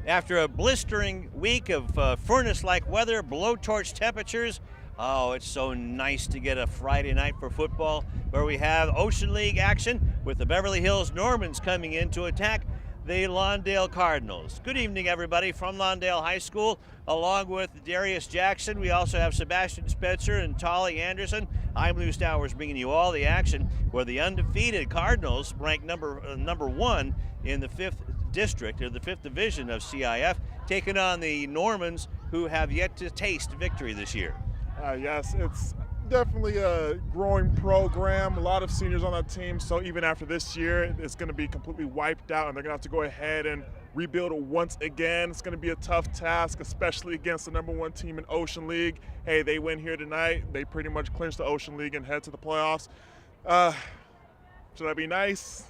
After a blistering week of furnace-like weather, blowtorch temperatures, oh, it's so nice to get a Friday night for football where we have Ocean League action with the Beverly Hills Normans coming in to attack the Lawndale Cardinals. Good evening, everybody, from Lawndale High School, along with Darius Jackson. We also have Sebastian Spencer and Tauli Anderson. I'm Lou Stowers, bringing you all the action where the undefeated Cardinals, ranked number one in the 5th district, or the 5th division of CIF, taking on the Normans, who have yet to taste victory this year. Yes, it's definitely a growing program. A lot of seniors on that team, so even after this year, it's going to be completely wiped out, and they're going to have to go ahead and rebuild it once again. It's going to be a tough task, especially against the #1 team in Ocean League. Hey, they win here tonight. They pretty much clinch the Ocean League and head to the playoffs. Should I be nice?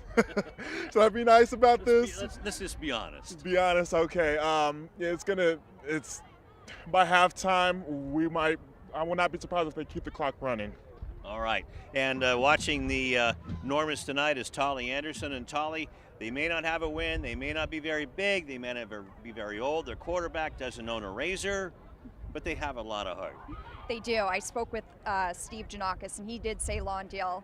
Should I be nice about this? Let's just be honest. Be honest, okay. It's by halftime. I will not be surprised if they keep the clock running. All right, and watching the Normans tonight is Tauli Anderson. And Tauli, they may not have a win, they may not be very big, they may not be very old. Their quarterback doesn't own a razor, but they have a lot of heart. They do. I spoke with Steve Janakis, and he did say Lawndale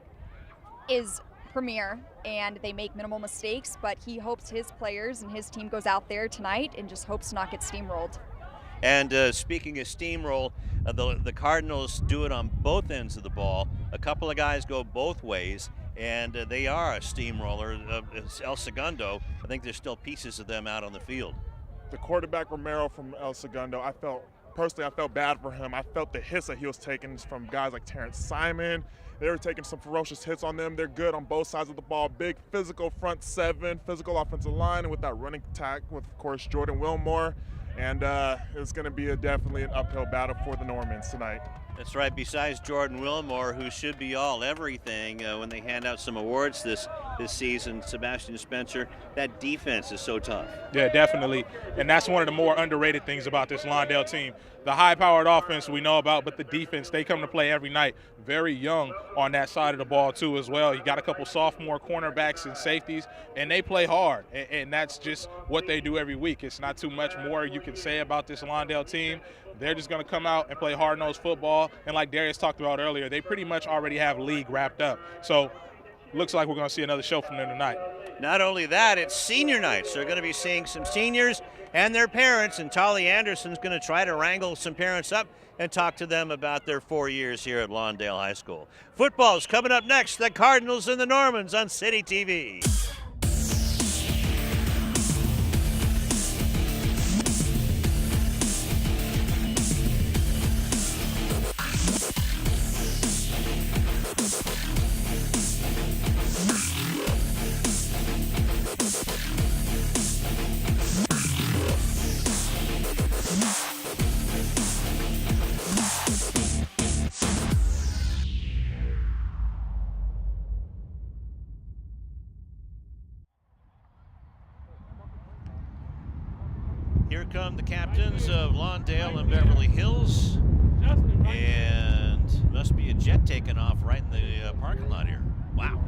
is premier and they make minimal mistakes, but he hopes his players and his team goes out there tonight and just hopes to not get steamrolled. And speaking of steamroll, the Cardinals do it on both ends of the ball. A couple of guys go both ways, and they are a steamroller. El Segundo, I think there's still pieces of them out on the field. The quarterback, Romero from El Segundo, I felt bad for him. I felt the hits that he was taking from guys like Terrence Simon. They were taking some ferocious hits on them. They're good on both sides of the ball. Big physical front seven, physical offensive line, and with that running attack with, of course, Jordan Wilmore. And it's going to be definitely an uphill battle for the Normans tonight. That's right. Besides Jordan Wilmore, who should be all everything when they hand out some awards this season, Sebastian Spencer, that defense is so tough. Yeah, definitely. And that's one of the more underrated things about this Lawndale team. The high-powered offense we know about, but the defense, they come to play every night. Very young on that side of the ball, too, as well. You got a couple sophomore cornerbacks and safeties, and they play hard. And that's just what they do every week. It's not too much more you can say about this Lawndale team. They're just going to come out and play hard-nosed football. And like Darius talked about earlier, they pretty much already have league wrapped up. So looks like we're going to see another show from them tonight. Not only that, it's senior night. So they're going to be seeing some seniors and their parents. And Tauli Anderson's going to try to wrangle some parents up and talk to them about their 4 years here at Lawndale High School. Football's coming up next. The Cardinals and the Normans on CityTV. Here come the captains of Lawndale and Beverly Hills, and must be a jet taking off right in the parking lot here. Wow.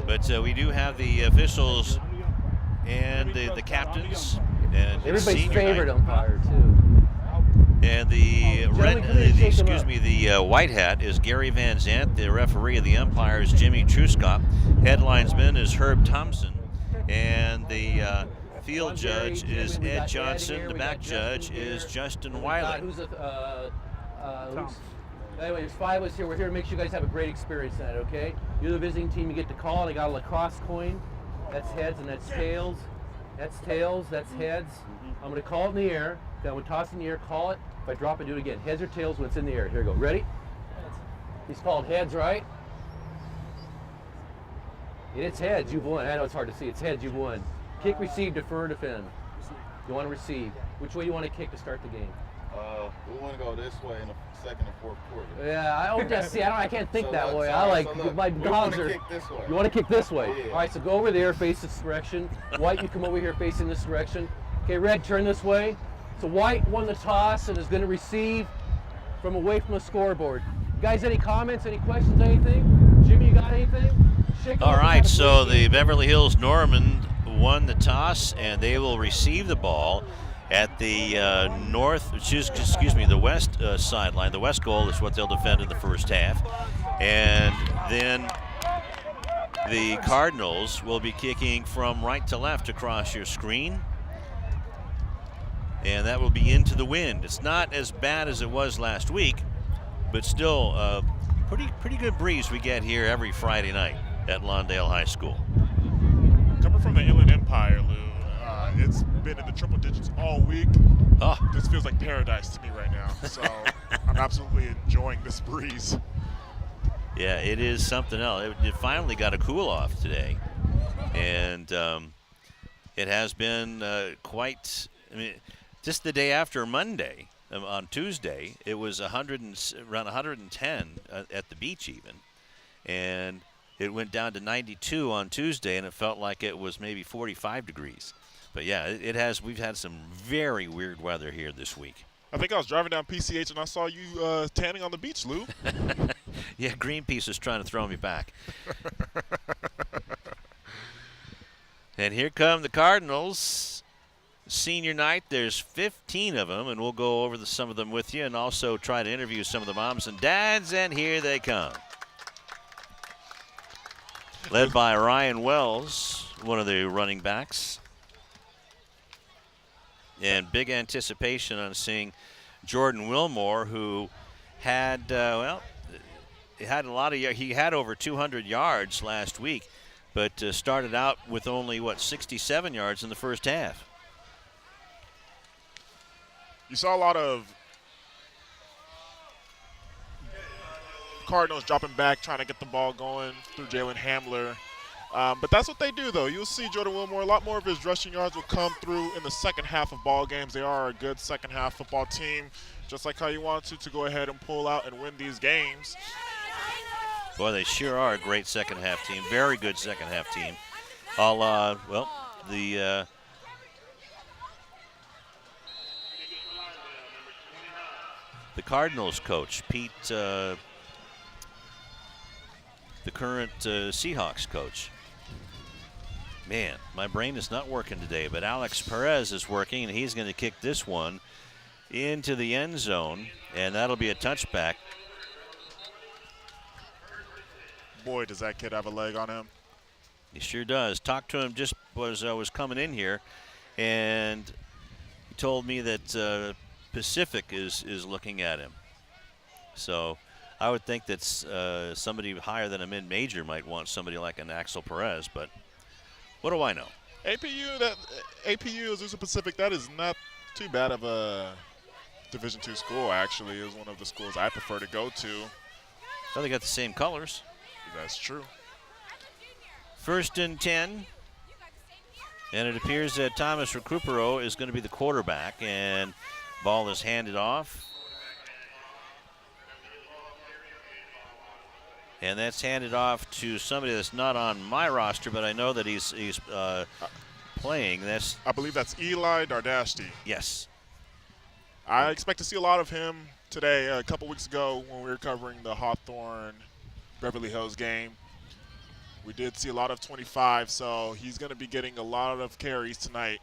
But we do have the officials and the captains. And everybody's favorite umpire, too. And the white hat is Gary Van Zant. The referee of the umpire is Jimmy Truskop. Headlinesman is Herb Thompson. And the field judge is Ed Johnson. The back judge is Justin Wiley. Anyway, there's 5 of us here. We're here to make sure you guys have a great experience tonight, okay? You're the visiting team. You get to call. I got a lacrosse coin. That's heads and that's tails. That's tails. That's heads. I'm going to call it in the air. Then I'm going to toss it in the air, call it. If I drop it, do it again. Heads or tails when it's in the air. Here we go. Ready? He's called heads, right? It's heads. You've won. I know it's hard to see. It's heads. You've won. Kick, receive, defer, defend. You want to receive. Which way you want to kick to start the game? We want to go this way in the second and fourth quarter. Yeah, I hope that. See, I can't think that way. I like my dogs are. Kick this way. You want to kick this way? Yeah. All right, so go over there, face this direction. White, you come over here facing this direction. Okay, red, turn this way. So White won the toss and is going to receive from away from the scoreboard. You guys, any comments, any questions, anything? Jimmy, you got anything? All right, so the Beverly Hills Norman won the toss, and they will receive the ball at the the west sideline. The west goal is what they'll defend in the first half. And then the Cardinals will be kicking from right to left across your screen. And that will be into the wind. It's not as bad as it was last week, but still a pretty good breeze we get here every Friday night at Lawndale High School. Coming from the Inland Empire, Lou, it's been in the triple digits all week. Oh. This feels like paradise to me right now. So I'm absolutely enjoying this breeze. Yeah, it is something else. It finally got a cool off today. And it has been quite, just the day after Monday, on Tuesday, it was around 110 at the beach even. And it went down to 92 on Tuesday, and it felt like it was maybe 45 degrees. But yeah, we've had some very weird weather here this week. I think I was driving down PCH and I saw you tanning on the beach, Lou. Yeah, Greenpeace is trying to throw me back. And here come the Cardinals. Senior night, there's 15 of them, and we'll go over some of them with you and also try to interview some of the moms and dads, and here they come. Led by Ryan Wells, one of the running backs. And big anticipation on seeing Jordan Wilmore, who had, he had over 200 yards last week, but started out with only, 67 yards in the first half. You saw a lot of Cardinals dropping back, trying to get the ball going through Jalen Hamler. But that's what they do, though. You'll see Jordan Wilmore, a lot more of his rushing yards will come through in the second half of ball games. They are a good second half football team, just like how you want to go ahead and pull out and win these games. Boy, they sure are a great second half team. Very good second half team. The Cardinals coach, Pete, the current Seahawks coach. Man, my brain is not working today, but Alex Perez is working, and he's going to kick this one into the end zone, and that'll be a touchback. Boy, does that kid have a leg on him. He sure does. Talked to him just as I was coming in here, and he told me that Pacific is looking at him. So I would think that somebody higher than a mid-major might want somebody like an Axel Perez, but what do I know? APU, Azusa Pacific, that is not too bad of a Division II school, actually. It is one of the schools I prefer to go to. Well, they got the same colors. That's true. 1st and 10. And it appears that Thomas Recupero is going to be the quarterback, and ball is handed off. And that's handed off to somebody that's not on my roster, but I know that he's playing. I believe that's Eli Dardashti. Yes. I expect to see a lot of him today. A couple weeks ago when we were covering the Hawthorne Beverly Hills game, we did see a lot of 25, so he's going to be getting a lot of carries tonight.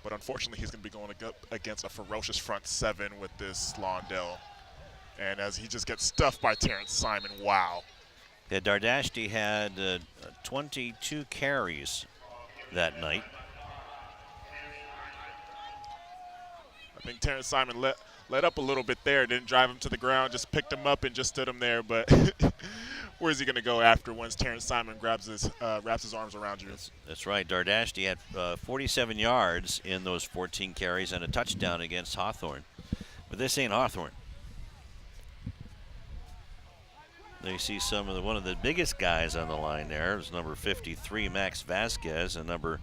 But unfortunately, he's going to be going up against a ferocious front seven with this Lawndale. And as he just gets stuffed by Terrence Simon, wow. Yeah, Dardashti had 22 carries that night. I think Terrence Simon let up a little bit there, didn't drive him to the ground, just picked him up and just stood him there. But where's he going to go after once Terrence Simon wraps his arms around you? That's right. Dardashti had 47 yards in those 14 carries and a touchdown against Hawthorne. But this ain't Hawthorne. There you see one of the biggest guys on the line there. It was number 53, Max Vasquez, and the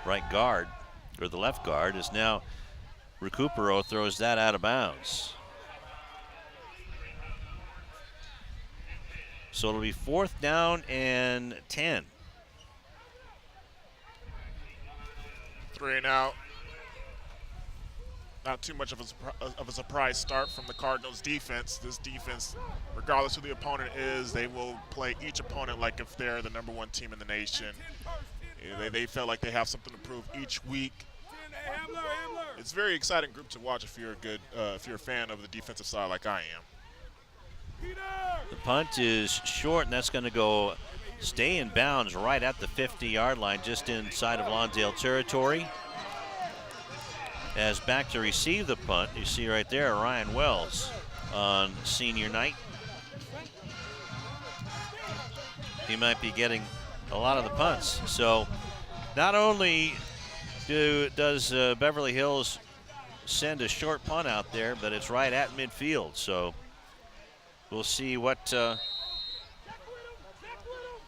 right guard, or the left guard, is now Recupero throws that out of bounds. So it'll be 4th down and 10. 3 and out. Not too much of a surprise start from the Cardinals defense. This defense, regardless who the opponent is, they will play each opponent like if they're the #1 team in the nation. They felt like they have something to prove each week. It's a very exciting group to watch if you're a fan of the defensive side like I am. The punt is short, and that's going to stay in bounds right at the 50-yard line, just inside of Lawndale territory. As back to receive the punt, you see right there Ryan Wells on senior night. He might be getting a lot of the punts. So not only does Beverly Hills send a short punt out there, but it's right at midfield. So we'll see what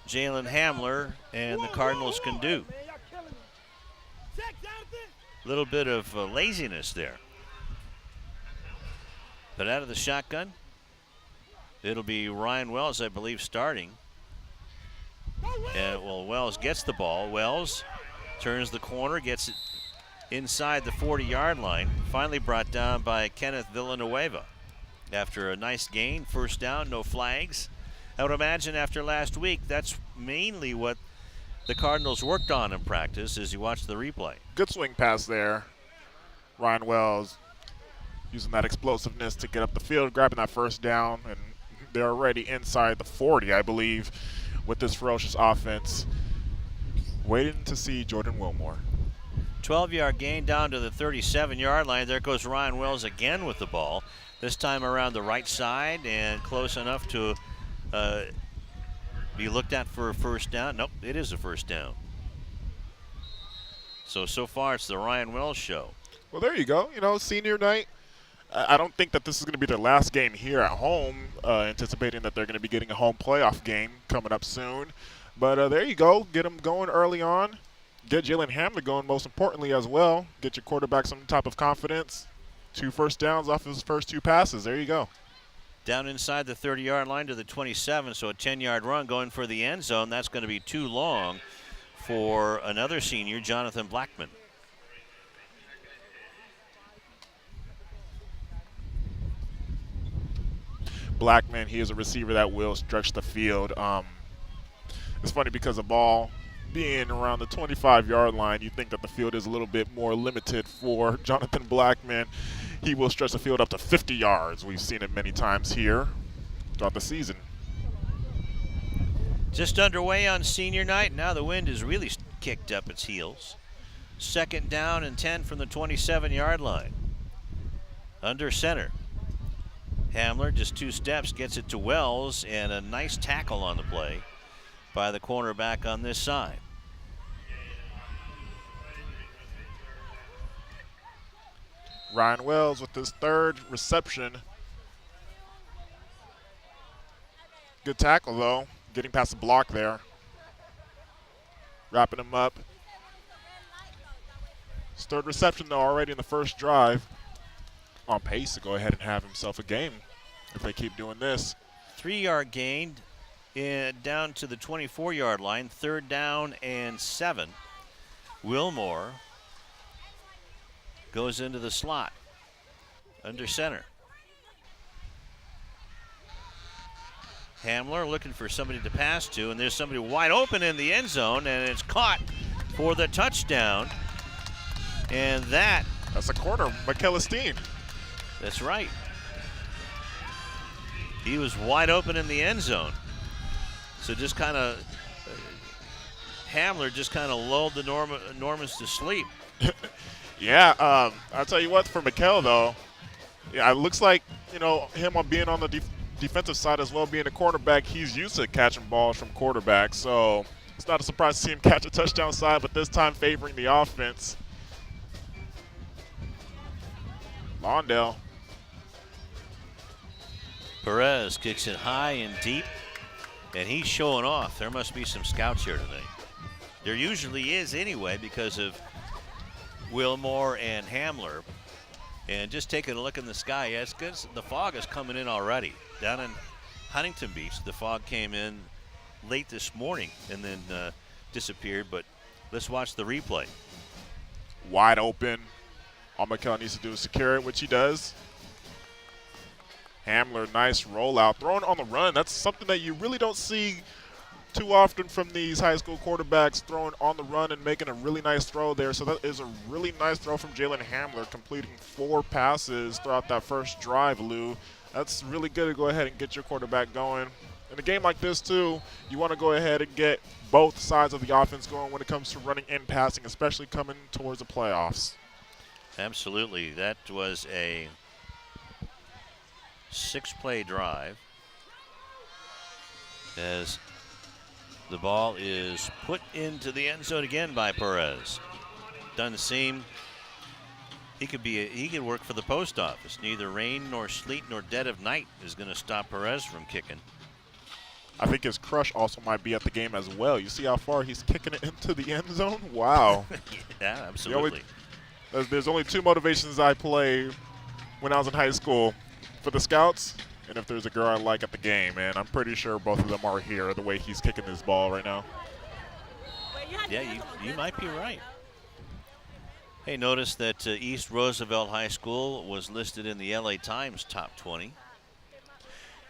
Jalen Hamler and the Cardinals can do. A little bit of laziness there. But out of the shotgun, it'll be Ryan Wells, I believe, starting. And Wells gets the ball. Wells turns the corner, gets it inside the 40-yard line. Finally brought down by Kenneth Villanueva. After a nice gain, first down, no flags. I would imagine after last week, that's mainly what the Cardinals worked on in practice as you watch the replay. Good swing pass there. Ryan Wells using that explosiveness to get up the field, grabbing that first down, and they're already inside the 40, I believe, with this ferocious offense. Waiting to see Jordan Wilmore. 12-yard gain down to the 37-yard line. There goes Ryan Wells again with the ball, this time around the right side and close enough to be looked at for a first down. Nope, it is a first down. So far it's the Ryan Wells show. Well, there you go. Senior night. I don't think that this is going to be their last game here at home, anticipating that they're going to be getting a home playoff game coming up soon. But there you go. Get them going early on. Get Jalen Hamler going, most importantly, as well. Get your quarterback some type of confidence. 2 first downs off his first 2 passes. There you go. Down inside the 30-yard line to the 27, so a 10-yard run going for the end zone. That's going to be too long for another senior, Jonathan Blackman. Blackman, he is a receiver that will stretch the field. It's funny because the ball being around the 25-yard line, you think that the field is a little bit more limited for Jonathan Blackman. He will stretch the field up to 50 yards. We've seen it many times here throughout the season. Just underway on senior night. Now the wind has really kicked up its heels. 2nd down and 10 from the 27-yard line. Under center. Hamler, just 2 steps, gets it to Wells, and a nice tackle on the play by the cornerback on this side. Ryan Wells with his 3rd reception. Good tackle, though. Getting past the block there. Wrapping him up. His 3rd reception, though, already in the first drive. On pace to go ahead and have himself a game if they keep doing this. 3-yard gain down to the 24-yard line. 3rd down and 7. Wilmore goes into the slot under center. Hamler looking for somebody to pass to, and there's somebody wide open in the end zone, and it's caught for the touchdown. And that's a corner, McKellisteen. That's right. He was wide open in the end zone. So just kind of, Hamler just kind of lulled the Normans to sleep. Yeah, I'll tell you what, for McKell, though, yeah, it looks like, him on being on the defensive side as well, being a quarterback, he's used to catching balls from quarterbacks. So it's not a surprise to see him catch a touchdown side, but this time favoring the offense. Lawndale. Perez kicks it high and deep, and he's showing off. There must be some scouts here tonight. There usually is anyway because of Wilmore and Hamler. And just taking a look in the sky, yeah, it's good. The fog is coming in already. Down in Huntington Beach, the fog came in late this morning and then disappeared, but let's watch the replay. Wide open. All McKell needs to do is secure it, which he does. Hamler, nice rollout. Throwing on the run, that's something that you really don't see too often from these high school quarterbacks, throwing on the run and making a really nice throw there. So that is a really nice throw from Jalen Hamler, completing 4 passes throughout that first drive, Lou. That's really good to go ahead and get your quarterback going. In a game like this, too, you want to go ahead and get both sides of the offense going when it comes to running and passing, especially coming towards the playoffs. Absolutely. That was a 6-play drive as the ball is put into the end zone again by Perez. Doesn't seem he could work for the post office. Neither rain nor sleet nor dead of night is going to stop Perez from kicking. I think his crush also might be at the game as well. You see how far he's kicking it into the end zone? Wow. Yeah, absolutely. There's only 2 motivations I play when I was in high school. For the scouts, and if there's a girl I like at the game, and I'm pretty sure both of them are here the way he's kicking this ball right now. Yeah, you might be right. Hey, notice that East Roosevelt High School was listed in the LA Times top 20.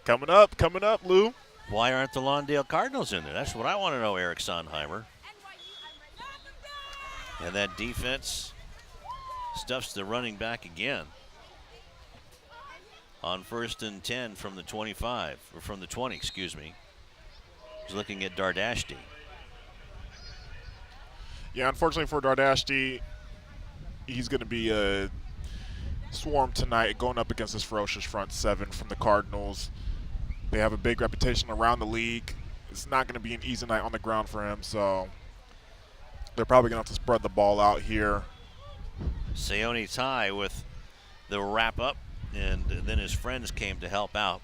Coming up, Lou. Why aren't the Lawndale Cardinals in there? That's what I want to know, Eric Sonheimer. And that defense stuffs the running back again. On 1st and 10 from the 25, or from the 20, excuse me. He's looking at Dardashti. Yeah, unfortunately for Dardashti, he's going to be swarmed tonight going up against this ferocious front 7 from the Cardinals. They have a big reputation around the league. It's not going to be an easy night on the ground for him, so they're probably going to have to spread the ball out here. Seone Tai with the wrap-up. And then his friends came to help out.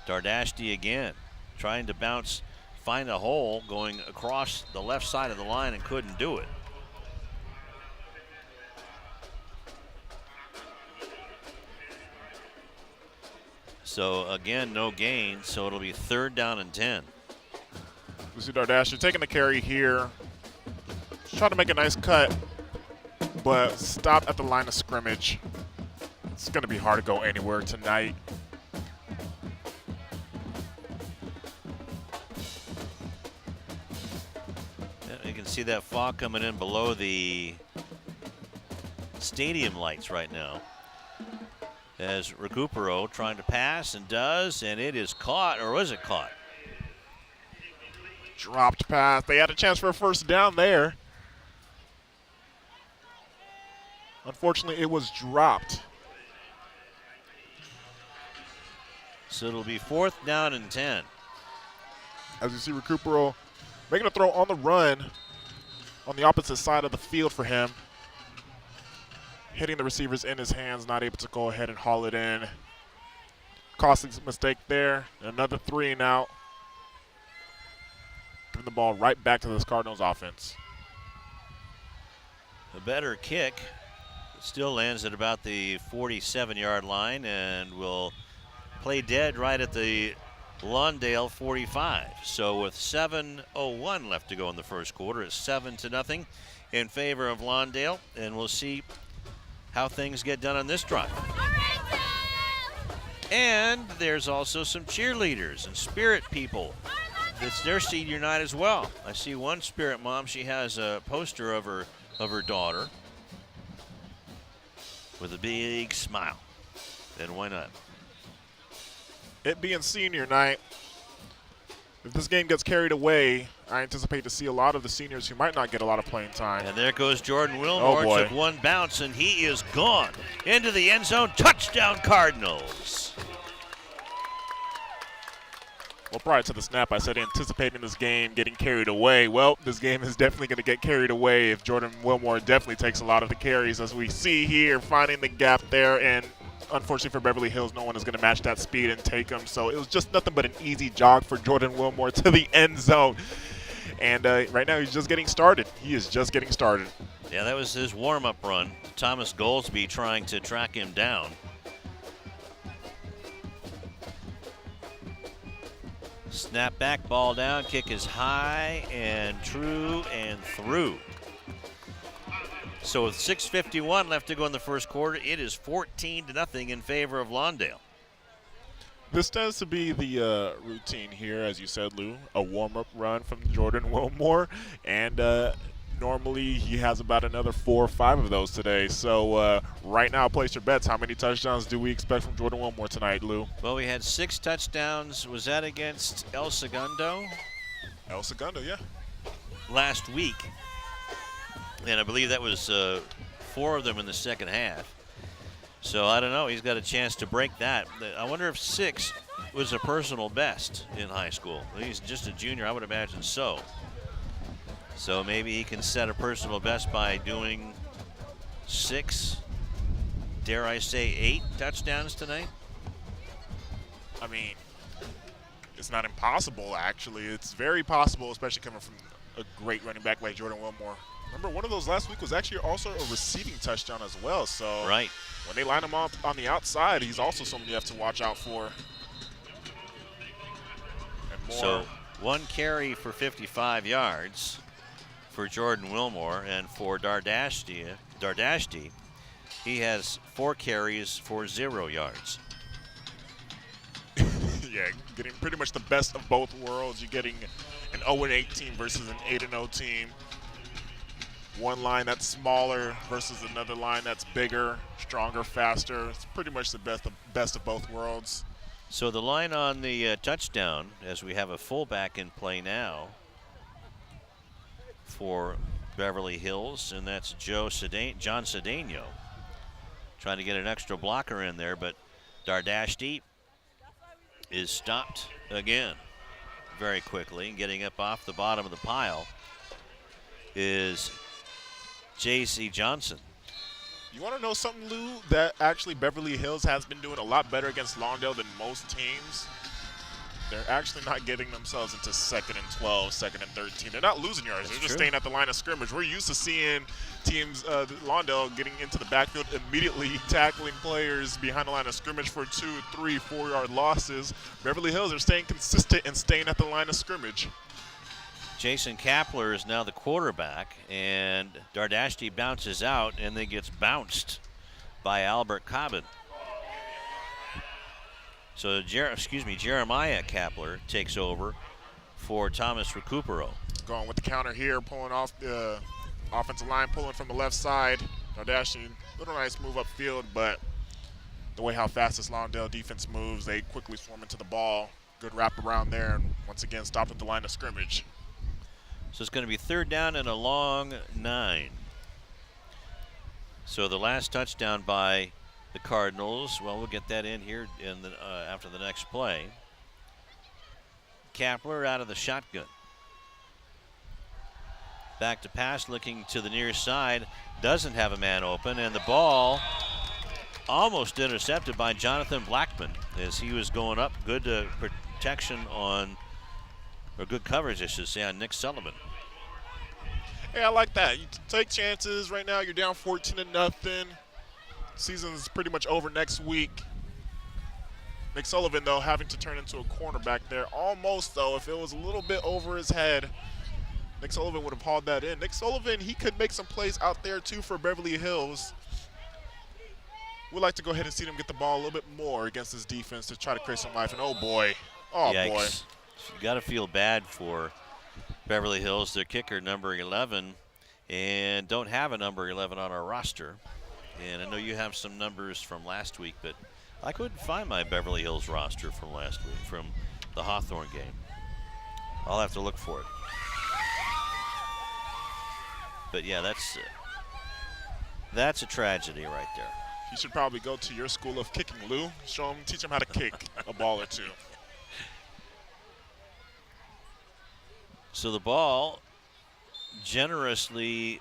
Dardashti again, trying to bounce, find a hole, going across the left side of the line and couldn't do it. So again, no gain, so it'll be 3rd down and 10. We see Dardashti taking the carry here. Just trying to make a nice cut, but stopped at the line of scrimmage. It's going to be hard to go anywhere tonight. Yeah, you can see that fog coming in below the stadium lights right now. As Recupero trying to pass and does, and it is caught, or was it caught? Dropped pass. They had a chance for a 1st down there. Unfortunately, it was dropped. So it'll be 4th down and 10. As you see Recupero making a throw on the run on the opposite side of the field for him. Hitting the receivers in his hands, not able to go ahead and haul it in. Costly mistake there. Another 3 and out. Giving the ball right back to this Cardinals offense. A better kick. Still lands at about the 47-yard line and will play dead right at the Lawndale 45. So with 7:01 left to go in the first quarter, it's 7-0 in favor of Lawndale, and we'll see how things get done on this drive. And there's also some cheerleaders and spirit people. It's their senior night as well. I see one spirit mom, she has a poster of her daughter with a big smile. Then why not? It being senior night, if this game gets carried away, I anticipate to see a lot of the seniors who might not get a lot of playing time. And there goes Jordan Wilmore. Took one bounce, and he is gone into the end zone. Touchdown, Cardinals. Well, prior to the snap, I said anticipating this game getting carried away. Well, this game is definitely going to get carried away if Jordan Wilmore definitely takes a lot of the carries, as we see here, finding the gap there. And unfortunately for Beverly Hills, no one is going to match that speed and take him. So it was just nothing but an easy jog for Jordan Wilmore to the end zone. And right now he's just getting started. He is just getting started. Yeah, that was his warm-up run. Thomas Goldsby trying to track him down. Snap back, ball down, kick is high and true and through. So with 6:51 left to go in the first quarter, it is 14-0 in favor of Lawndale. This tends to be the routine here, as you said, Lou, a warm-up run from Jordan Wilmore, and normally he has about another 4 or 5 of those today. So right now, place your bets. How many touchdowns do we expect from Jordan Wilmore tonight, Lou? Well, we had 6 touchdowns. Was that against El Segundo? El Segundo, yeah. Last week. And I believe that was 4 of them in the second half. So I don't know. He's got a chance to break that. I wonder if 6 was a personal best in high school. He's just a junior. I would imagine so. So maybe he can set a personal best by doing 6, dare I say 8 touchdowns tonight. I mean, it's not impossible, actually. It's very possible, especially coming from a great running back like Jordan Wilmore. Remember, one of those last week was actually also a receiving touchdown as well. So right. When they line him up on the outside, he's also someone you have to watch out for. And more. So 1 carry for 55 yards for Jordan Wilmore, and for Dardashti, he has 4 carries for 0 yards. Yeah, getting pretty much the best of both worlds. You're getting an 0-8 team versus an 8-0 team. One line that's smaller versus another line that's bigger, stronger, faster. It's pretty much the best of both worlds. So the line on the touchdown, as we have a fullback in play now for Beverly Hills, and that's John Cedeno, trying to get an extra blocker in there, but Dardashti is stopped again very quickly. Getting up off the bottom of the pile is J.C. Johnson. You want to know something, Lou? That actually Beverly Hills has been doing a lot better against Lawndale than most teams. They're actually not getting themselves into 2nd and 12, 2nd and 13. They're not losing yards. They're just staying at the line of scrimmage. We're used to seeing teams, Lawndale, getting into the backfield, immediately tackling players behind the line of scrimmage for 2, 3, 4-yard losses. Beverly Hills are staying consistent and staying at the line of scrimmage. Jason Kapler is now the quarterback, and Dardashti bounces out and then gets bounced by Albert Cobbin. So Jeremiah Kapler takes over for Thomas Recupero. Going with the counter here, pulling off the offensive line, pulling from the left side. Dardashti, little nice move upfield, but the way how fast this Lawndale defense moves, they quickly swarm into the ball. Good wrap around there, and once again stopped at the line of scrimmage. So it's going to be 3rd down and a long 9. So the last touchdown by the Cardinals, well, we'll get that in here in the, after the next play. Kapler out of the shotgun. Back to pass, looking to the near side. Doesn't have a man open, and the ball almost intercepted by Jonathan Blackman as he was going up. Good protection on, or good coverage, I should say, on Nick Sullivan. Hey, I like that. You take chances. Right now, you're down 14-0. Season's pretty much over next week. Nick Sullivan, though, having to turn into a cornerback there. Almost, though, if it was a little bit over his head, Nick Sullivan would have hauled that in. Nick Sullivan, he could make some plays out there, too, for Beverly Hills. We'd like to go ahead and see them get the ball a little bit more against this defense to try to create some life. And, oh, boy. Oh, yikes. Boy. You got to feel bad for Beverly Hills, their kicker, number 11, and don't have a number 11 on our roster. And I know you have some numbers from last week, but I couldn't find my Beverly Hills roster from last week, from the Hawthorne game. I'll have to look for it. But yeah, that's a tragedy right there. You should probably go to your school of kicking, Lou. Teach them how to kick a ball or 2. So the ball generously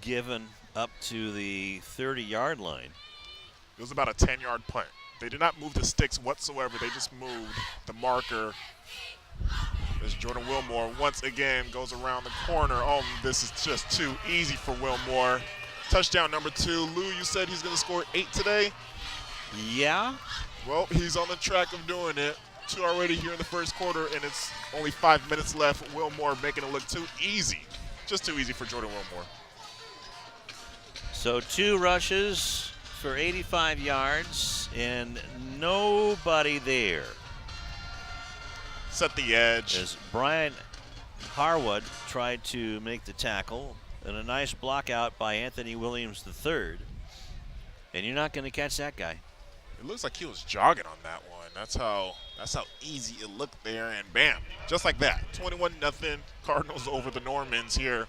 given up to the 30-yard line. It was about a 10-yard punt. They did not move the sticks whatsoever. They just moved the marker. As Jordan Wilmore once again goes around the corner. Oh, this is just too easy for Wilmore. Touchdown number 2. Lou, you said he's going to score 8 today? Yeah. Well, he's on the track of doing it. 2 already here in the first quarter, and it's only 5 minutes left. Wilmore making it look too easy. just too easy for Jordan Wilmore. So 2 rushes for 85 yards and nobody there. Set the edge. As Brian Harwood tried to make the tackle, and a nice block out by Anthony Williams III. And you're not going to catch that guy. It looks like he was jogging on that one. That's how easy it looked there, and bam, just like that. 21-0 Cardinals over the Normans here.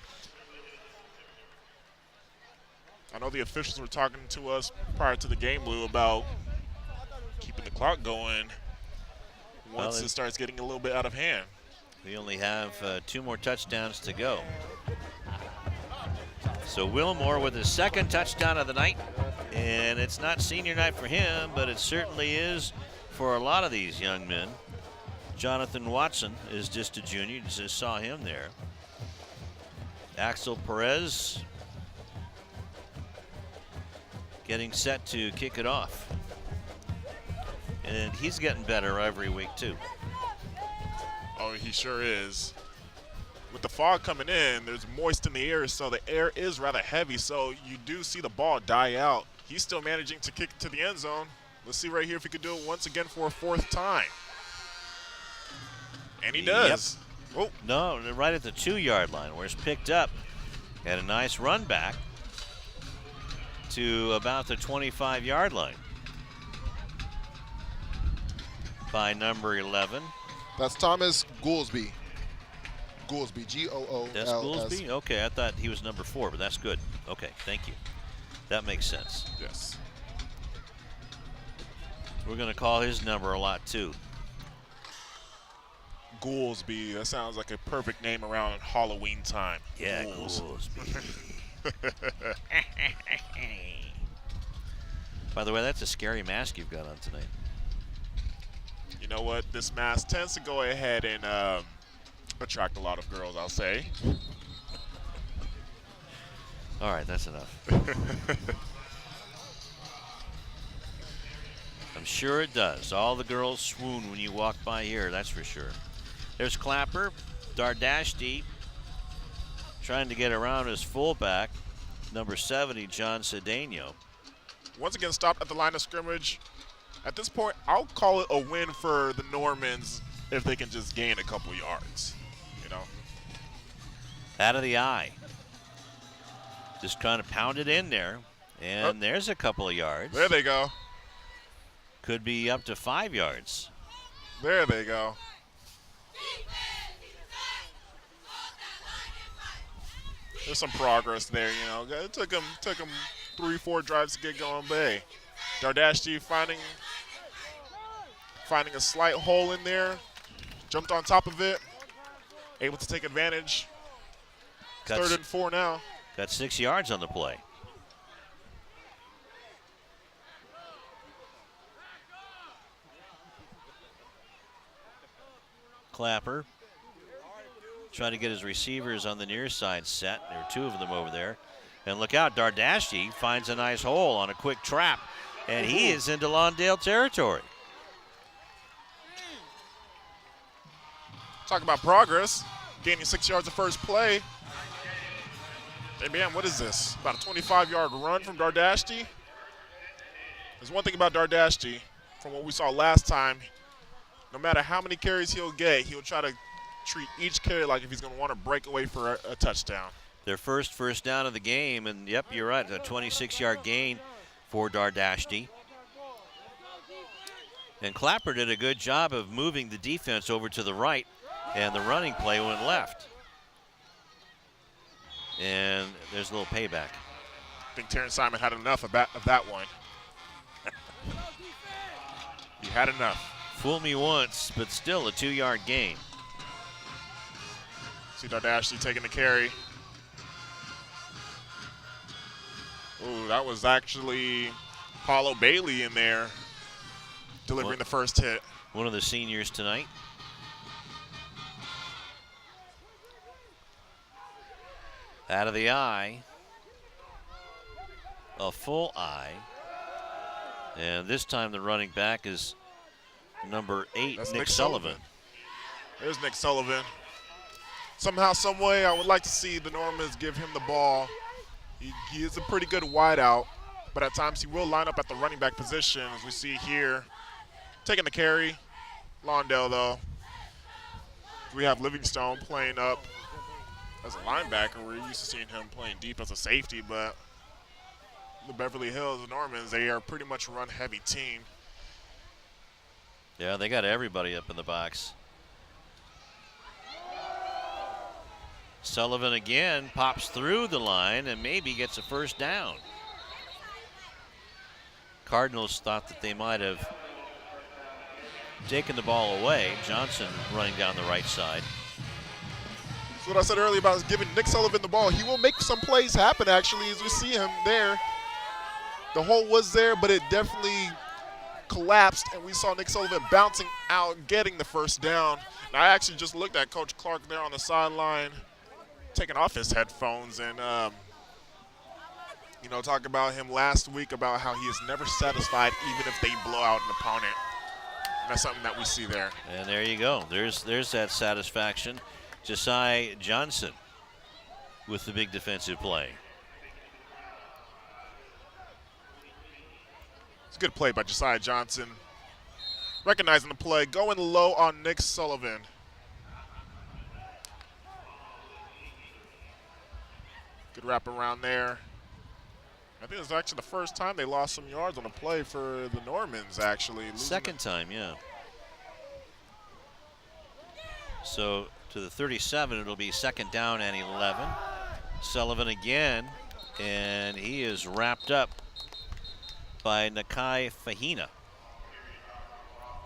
I know the officials were talking to us prior to the game, Lou, about keeping the clock going once it starts getting a little bit out of hand. We only have 2 more touchdowns to go. So Wilmore with his 2nd touchdown of the night. And it's not senior night for him, but it certainly is for a lot of these young men. Jonathan Watson is just a junior. You just saw him there. Axel Perez getting set to kick it off. And he's getting better every week, too. Oh, he sure is. With the fog coming in, there's moist in the air, so the air is rather heavy, so you do see the ball die out. He's still managing to kick it to the end zone. Let's see right here if he could do it once again for a 4th time. And he does. Yep. Oh. No, right at the 2-yard line where it's picked up. And a nice run back to about the 25-yard line by number 11. That's Thomas Goolsby. Goolsby, G-O-O-L-S. That's Goolsby? Okay, I thought he was number 4, but that's good. Okay, thank you. That makes sense. Yes. We're going to call his number a lot, too. Goolsby, that sounds like a perfect name around Halloween time. Yeah, Goolsby. By the way, that's a scary mask you've got on tonight. You know what? This mask tends to go ahead and attract a lot of girls, I'll say. All right, that's enough. I'm sure it does. All the girls swoon when you walk by here, that's for sure. There's Clapper, Dardashti trying to get around his fullback, number 70, John Cedeno. Once again, stopped at the line of scrimmage. At this point, I'll call it a win for the Normans if they can just gain a couple yards, you know. Out of the eye. Just trying to pound it in there. And there's a couple of yards. There they go. Could be up to 5 yards. There they go. There's some progress there, you know. It took them 3-4 drives to get going, but hey, Dardashti finding a slight hole in there, jumped on top of it, able to take advantage. 3rd and 4 now. Got 6 yards on the play. Clapper trying to get his receivers on the near side set. There are 2 of them over there. And look out, Dardashti finds a nice hole on a quick trap, and he is into Lawndale territory. Talk about progress. Gaining 6 yards the first play. Hey, man, what is this? About a 25-yard run from Dardashti? There's one thing about Dardashti, from what we saw last time, no matter how many carries he'll get, he'll try to treat each carry like if he's going to want to break away for a touchdown. Their first down of the game, and yep, you're right, a 26-yard gain for Dardashti. And Clapper did a good job of moving the defense over to the right, and the running play went left. And there's a little payback. I think Terrence Simon had enough of that one. He had enough. Fool me once, but still a 2-yard gain. See Dardashti taking the carry. Ooh, that was actually Paulo Bailey in there delivering the first hit. One of the seniors tonight. Out of the eye. A full eye. And this time the running back is number 8, That's Nick Sullivan. There's Nick Sullivan. Somehow, some way, I would like to see the Normans give him the ball. He is a pretty good wideout, but at times he will line up at the running back position, as we see here. Taking the carry. Lawndale, though. We have Livingstone playing up as a linebacker. We're used to seeing him playing deep as a safety, but the Beverly Hills Normans, they are pretty much a run-heavy team. Yeah, they got everybody up in the box. Sullivan again pops through the line and maybe gets a first down. Cardinals thought that they might have taken the ball away. Johnson running down the right side. That's what I said earlier about giving Nick Sullivan the ball. He will make some plays happen, actually, as we see him there. The hole was there, but it definitely collapsed, and we saw Nick Sullivan bouncing out, getting the first down. And I actually just looked at Coach Clark there on the sideline, taking off his headphones, and you know, talk about him last week about how he is never satisfied even if they blow out an opponent. And that's something that we see there. And there you go. There's that satisfaction. Josiah Johnson with the big defensive play. It's a good play by Josiah Johnson. Recognizing the play, going low on Nick Sullivan. Good wrap around there. I think it's actually the first time they lost some yards on a play for the Normans, actually. Second time, yeah. So to the 37, it'll be second down and 11. Sullivan again, and he is wrapped up by Nakai Fahina.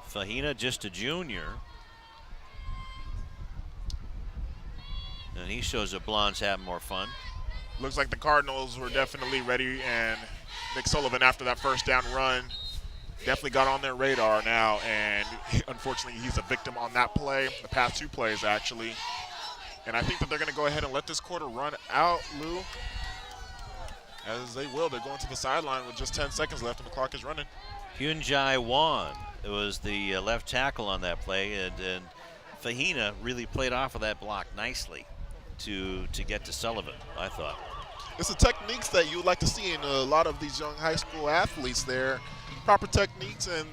Fahina, just a junior. And he shows that blondes have more fun. Looks like the Cardinals were definitely ready, and Nick Sullivan, after that first down run, definitely got on their radar now, and unfortunately he's a victim on that play, the past two plays actually. And I think that they're going to go ahead and let this quarter run out, Lou, as they will. They're going to the sideline with just 10 seconds left and the clock is running. Hyunjai Wan was the left tackle on that play, and Fahina really played off of that block nicely to get to Sullivan, I thought. It's the techniques that you would like to see in a lot of these young high school athletes there. Proper techniques, and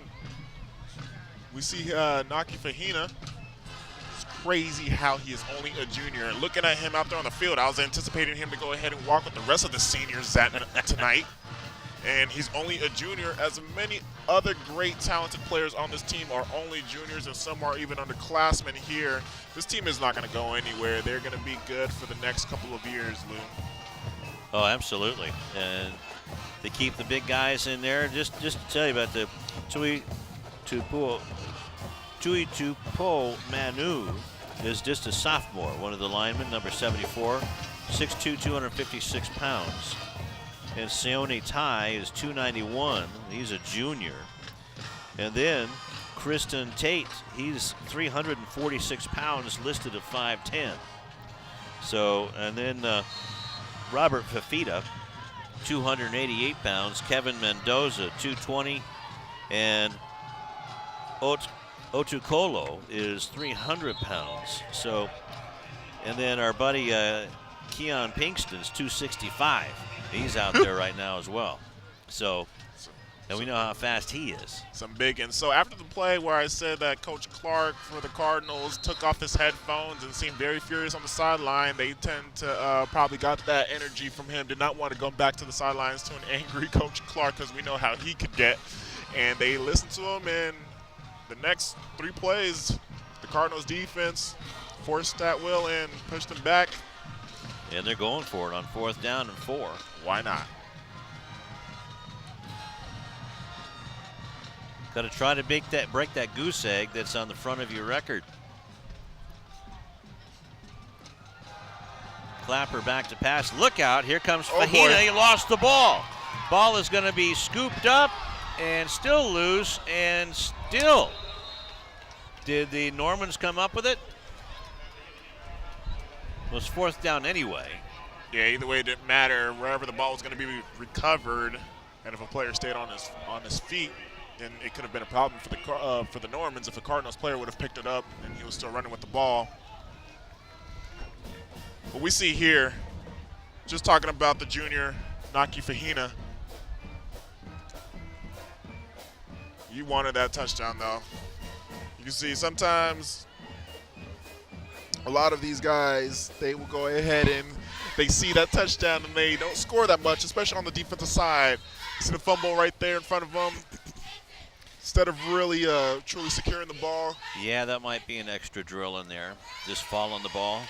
we see Naki Fahina. It's crazy how he is only a junior. And looking at him out there on the field, I was anticipating him to go ahead and walk with the rest of the seniors tonight. And he's only a junior, as many other great talented players on this team are only juniors, and some are even underclassmen here. This team is not going to go anywhere. They're going to be good for the next couple of years, Lou. Oh, absolutely. And they keep the big guys in there. Just to tell you about the Tui Tupo Manu is just a sophomore, one of the linemen, number 74, 6'2", 256 pounds. And Seone Tai is 291. He's a junior. And then Kristen Tate, he's 346 pounds, listed at 5'10". So, and then Robert Fafita, 288 pounds. Kevin Mendoza, 220. And Otukolo is 300 pounds. So, and then our buddy Keon Pinkston's 265. He's out there right now as well. So, and we know how fast he is. Some big. And so after the play where I said that Coach Clark for the Cardinals took off his headphones and seemed very furious on the sideline, they tend to probably got that energy from him. Did not want to go back to the sidelines to an angry Coach Clark, because we know how he could get. And they listened to him, and the next three plays, the Cardinals defense forced that will and pushed them back. And they're going for it on 4th down and 4. Why not? Got to try to break that goose egg that's on the front of your record. Clapper back to pass. Look out, here comes Fahina. He lost the ball. Ball is going to be scooped up and still loose, and still. Did the Normans come up with it? It was 4th down anyway. Yeah, either way, it didn't matter. Wherever the ball was going to be recovered, and if a player stayed on his feet, then it could have been a problem for the Normans if a Cardinals player would have picked it up and he was still running with the ball. What we see here, just talking about the junior, Naki Fahina. You wanted that touchdown, though. You can see sometimes a lot of these guys, they will go ahead and they see that touchdown and they don't score that much, especially on the defensive side. You see the fumble right there in front of them. Instead of really truly securing the ball. Yeah, that might be an extra drill in there. Just fall on the ball.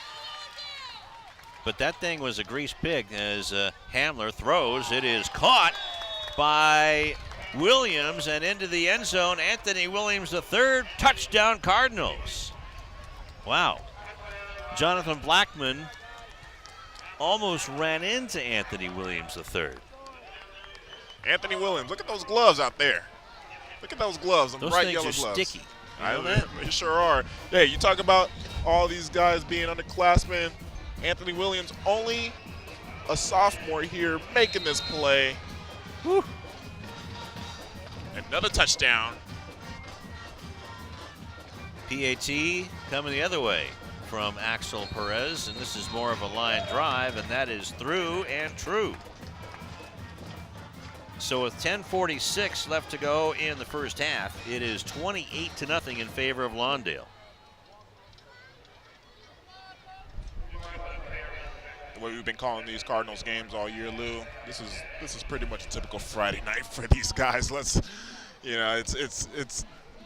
But that thing was a grease pig as Hamler throws. It is caught by Williams and into the end zone. Anthony Williams, the third touchdown Cardinals. Wow. Jonathan Blackman almost ran into Anthony Williams, the third. Anthony Williams, look at those gloves out there. Look at those gloves, them Those bright things yellow are gloves. sticky. You know that? They sure are. Hey, you talk about all these guys being underclassmen. Anthony Williams, only a sophomore here, making this play. Whew. Another touchdown. PAT coming the other way from Axel Perez, and this is more of a line drive, and that is through and true. So with 10:46 left to go in the first half, it is 28-0 in favor of Lawndale. The way we've been calling these Cardinals games all year, Lou, this is pretty much a typical Friday night for these guys. Once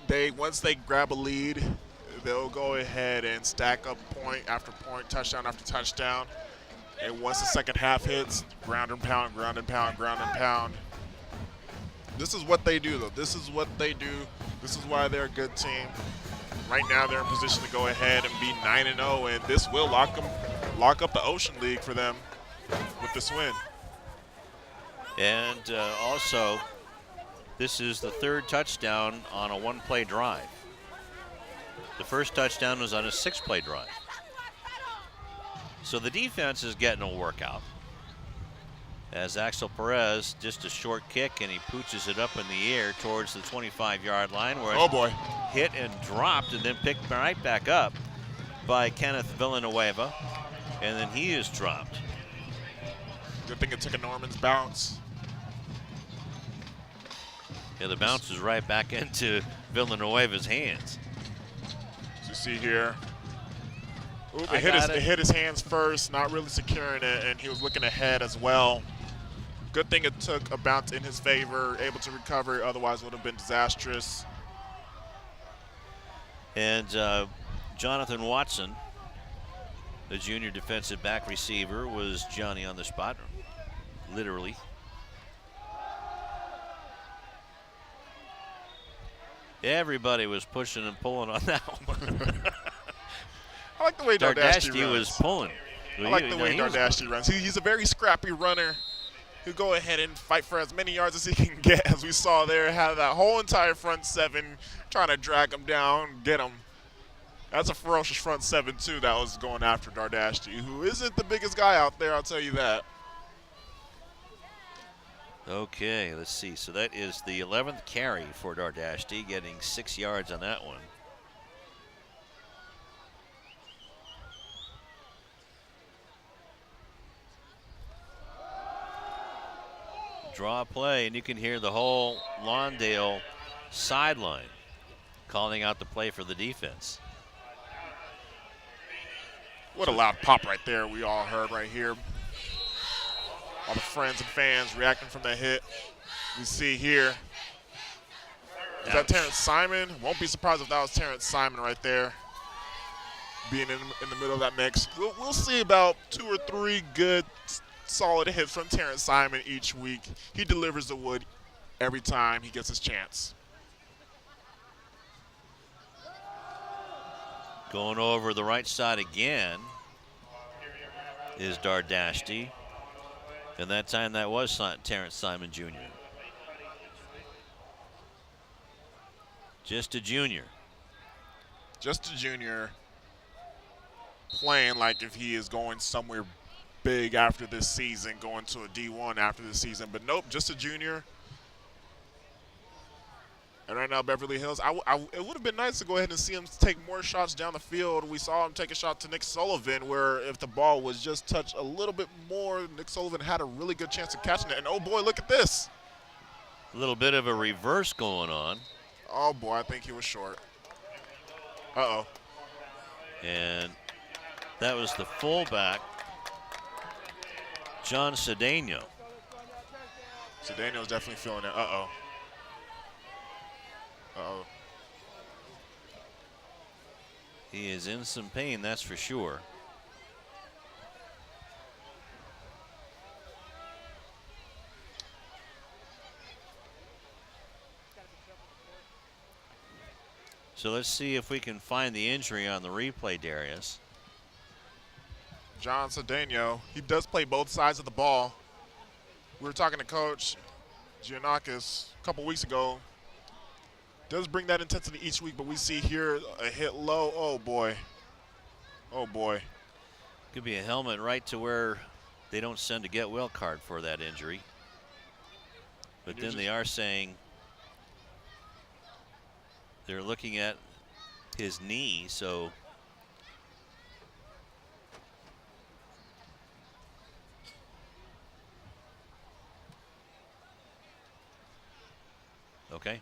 they grab a lead, they'll go ahead and stack up point after point, touchdown after touchdown. And once the second half hits, ground and pound, ground and pound, ground and pound. This is what they do, though. This is what they do. This is why they're a good team. Right now, they're in position to go ahead and be 9-0, and this will lock up the Ocean League for them with this win. And also, this is the third touchdown on a one-play drive. The first touchdown was on a six-play drive. So the defense is getting a workout. As Axel Perez, just a short kick, and he pooches it up in the air towards the 25-yard line where it's hit and dropped and then picked right back up by Kenneth Villanueva, and then he is dropped. Good thing it took a Norman's bounce. Yeah, the bounce is right back into Villanueva's hands. As you see here, it hit his hands first, not really securing it, and he was looking ahead as well. Good thing it took a bounce in his favor, able to recover, otherwise it would have been disastrous. And Jonathan Watson, the junior defensive back receiver, was Johnny on the spot, literally. Everybody was pushing and pulling on that one. I like the way Dardashti runs. was pulling. I like the way Dardashti runs. He's a very scrappy runner. He'll go ahead and fight for as many yards as he can get, as we saw there. Had that whole entire front seven trying to drag him down, get him. That's a ferocious front seven, too, that was going after Dardashti, who isn't the biggest guy out there, I'll tell you that. Okay, let's see. So that is the 11th carry for Dardashti, getting 6 yards on that one. Draw play, and you can hear the whole Lawndale sideline calling out the play for the defense. What a loud pop right there we all heard right here. All the friends and fans reacting from the hit. You see here. Is that Terrence Simon? Won't be surprised if that was Terrence Simon right there, being in the middle of that mix. We'll see about 2 or 3 good, solid hits from Terrence Simon each week. He delivers the wood every time he gets his chance. Going over the right side again is Dardashti. And that time that was Terrence Simon Jr. Just a junior. Just a junior, playing like if he is going somewhere big after this season, going to a D1 after this season. But nope, just a junior. And right now, Beverly Hills, it would have been nice to go ahead and see him take more shots down the field. We saw him take a shot to Nick Sullivan, where if the ball was just touched a little bit more, Nick Sullivan had a really good chance of catching it. And oh boy, look at this. A little bit of a reverse going on. Oh boy, I think he was short. Uh-oh. And that was the fullback, John Cedeno. Cedeno's definitely feeling it. Uh-oh. Uh-oh. He is in some pain, that's for sure. So let's see if we can find the injury on the replay, Darius. John Cedeno, he does play both sides of the ball. We were talking to Coach Giannakis a couple weeks ago. Does bring that intensity each week, but we see here a hit low. Oh boy. Oh boy. Could be a helmet right to where they don't send a get well card for that injury. But then they are saying they're looking at his knee, so okay.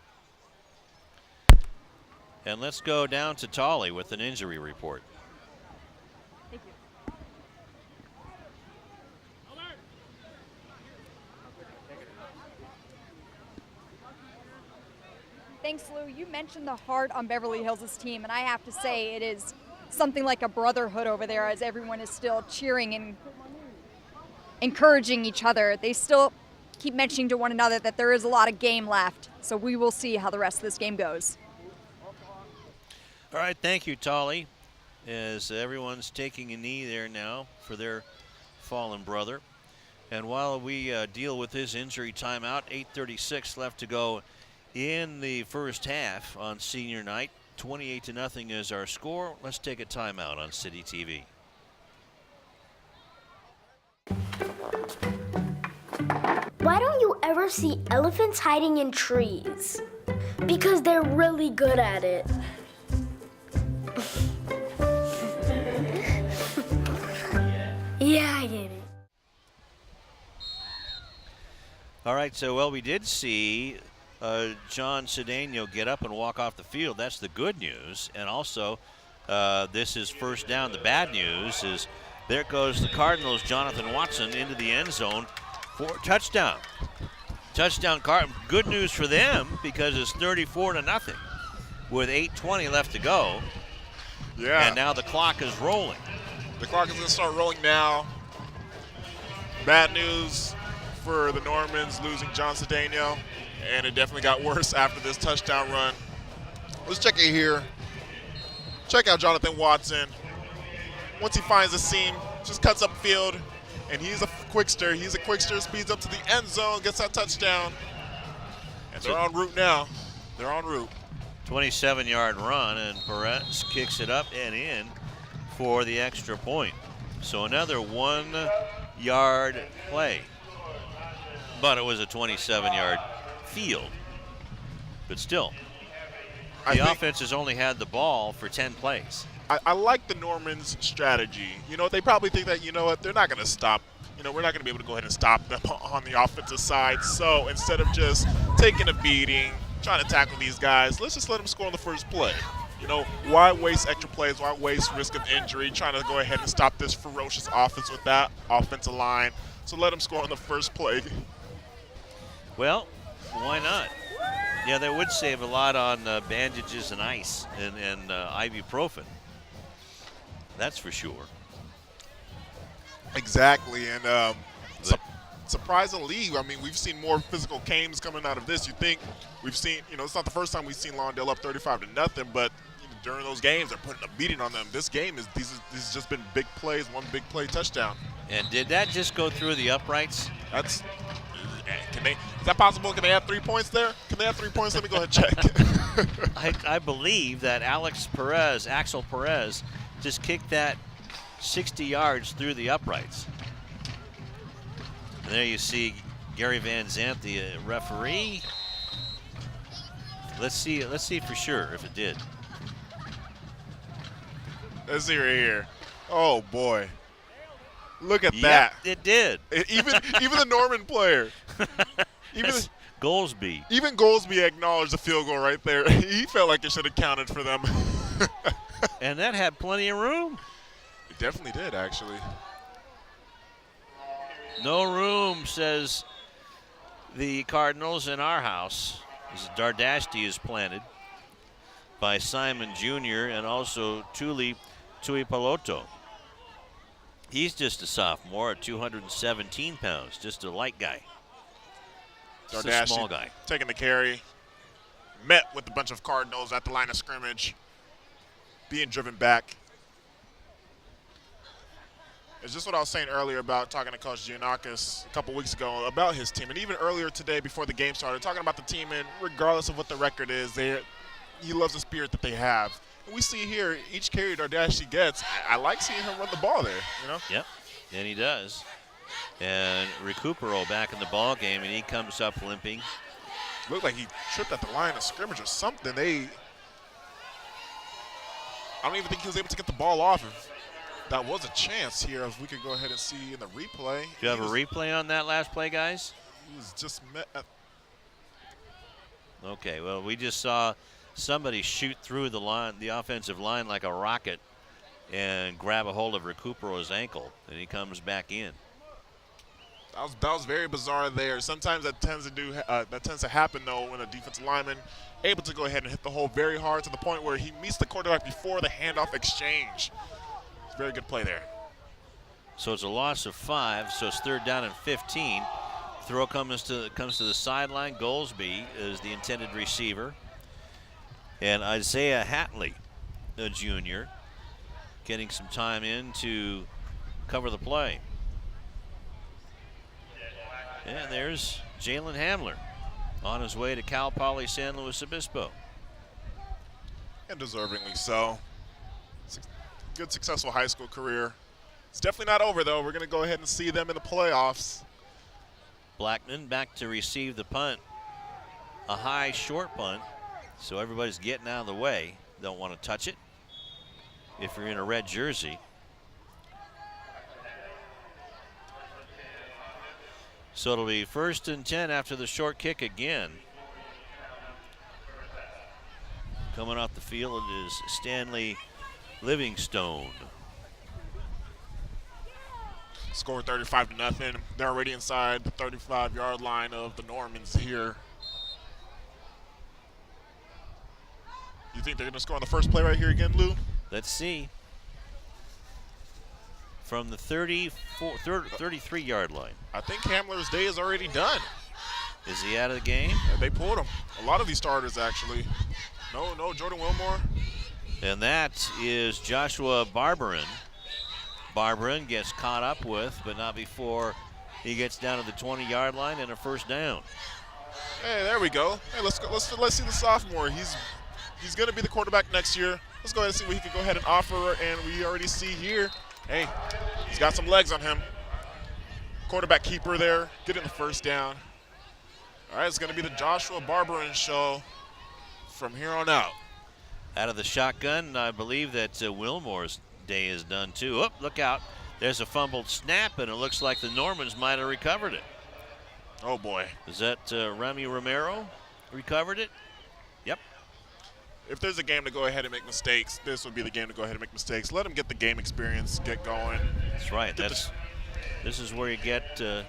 And let's go down to Tauli with an injury report. Thank you. Thanks, Lou. You mentioned the heart on Beverly Hills' team, and I have to say it is something like a brotherhood over there as everyone is still cheering and encouraging each other. They still keep mentioning to one another that there is a lot of game left, so we will see how the rest of this game goes. All right, thank you, Tauli, as everyone's taking a knee there now for their fallen brother. And while we deal with his injury timeout, 8:36 left to go in the first half on senior night. 28-0 is our score. Let's take a timeout on CityTV. Why don't you ever see elephants hiding in trees? Because they're really good at it. Yeah, I get it. All right, so, well, we did see John Cedeno get up and walk off the field. That's the good news. And also, this is first down. The bad news is there goes the Cardinals' Jonathan Watson into the end zone for a touchdown. Touchdown Cardinals. Good news for them because it's 34-0 with 8:20 left to go. Yeah. And now the clock is rolling. The clock is going to start rolling now. Bad news for the Normans losing John Cedeno, and it definitely got worse after this touchdown run. Let's check it here. Check out Jonathan Watson. Once he finds the seam, just cuts up field, and he's a quickster. He's a quickster, speeds up to the end zone, gets that touchdown. And they're en route now. They're en route. 27-yard run, and Perez kicks it up and in for the extra point. So another 1-yard play. But it was a 27-yard field. But still, the offense has only had the ball for 10 plays. I like the Normans' strategy. You know, they probably think that, you know what, they're not going to stop. You know, we're not going to be able to go ahead and stop them on the offensive side. So instead of just taking a beating, trying to tackle these guys, let's just let them score on the first play. You know, why waste extra plays? Why waste risk of injury? Trying to go ahead and stop this ferocious offense with that offensive line. So let them score on the first play. Well, why not? Yeah, that would save a lot on bandages and ice and ibuprofen. That's for sure. Exactly, and surprisingly, I mean, we've seen more physical games coming out of this. You think we've seen, you know, it's not the first time we've seen Lawndale up 35-0, but during those games, they're putting a beating on them. This game this has just been big plays, one big play touchdown. And did that just go through the uprights? Is that possible? Can they have 3 points there? Can they have 3 points? Let me go ahead and check. I believe that Axel Perez, just kicked that 60 yards through the uprights. And there you see Gary Van Zandt, the referee. Let's see for sure if it did. Let's see right here. Oh boy, look at Yep, that. it did. Even the Norman player, That's Goolsby. even Goolsby acknowledged the field goal right there. He felt like it should have counted for them. And that had plenty of room. It definitely did, actually. No room, says the Cardinals in our house. As Dardashti is planted by Simon Jr. and also Tauli Tuipoloto. He's just a sophomore at 217 pounds, just a light guy. Just a small guy. Taking the carry. Met with a bunch of Cardinals at the line of scrimmage. Being driven back. It's just what I was saying earlier about talking to Coach Giannakis a couple weeks ago about his team. And even earlier today before the game started, talking about the team, and regardless of what the record is, he loves the spirit that they have. And we see here, each carry Dardashi gets, I like seeing him run the ball there, you know? Yep, and he does. And Recupero back in the ball game, and he comes up limping. Looked like he tripped at the line of scrimmage or something. I don't even think he was able to get the ball off. That was a chance here. If we could go ahead and see in the replay. Do you have a replay on that last play, guys? He was just met at. Okay, well, we just saw somebody shoot through the offensive line like a rocket and grab a hold of Recupero's ankle, and he comes back in. That was very bizarre there. Sometimes that tends to happen though when a defensive lineman able to go ahead and hit the hole very hard to the point where he meets the quarterback before the handoff exchange. It's a very good play there. So it's a loss of 5, so it's 3rd down and 15. Throw comes to the sideline. Goolsby is the intended receiver. And Isaiah Hatley, a junior, getting some time in to cover the play. And there's Jalen Hamler on his way to Cal Poly San Luis Obispo. And deservingly so. Good, successful high school career. It's definitely not over, though. We're going to go ahead and see them in the playoffs. Blackman back to receive the punt. A high, short punt. So everybody's getting out of the way. Don't want to touch it if you're in a red jersey. So it'll be 1st and 10 after the short kick again. Coming off the field is Stanley Livingstone. Score 35-0. They're already inside the 35-yard line of the Normans here. You think they're going to score on the first play right here again, Lou? Let's see. From the 33-yard line. I think Hamler's day is already done. Is he out of the game? Yeah, they pulled him. A lot of these starters, actually. No, Jordan Wilmore. And that is Joshua Barberin. Barberin gets caught up with, but not before he gets down to the 20-yard line and a 1st down. Hey, there we go. Hey, let's see the sophomore. He's going to be the quarterback next year. Let's go ahead and see what he can go ahead and offer. And we already see here, hey, he's got some legs on him. Quarterback keeper there, getting the 1st down. All right, it's going to be the Joshua Barberin show from here on out. Out of the shotgun, I believe that Wilmore's day is done too. Oh, look out. There's a fumbled snap, and it looks like the Normans might have recovered it. Oh, boy. Is that Remy Romero recovered it? Yep. If there's a game to go ahead and make mistakes, this would be the game to go ahead and make mistakes. Let them get the game experience, get going. That's right. This is where you get to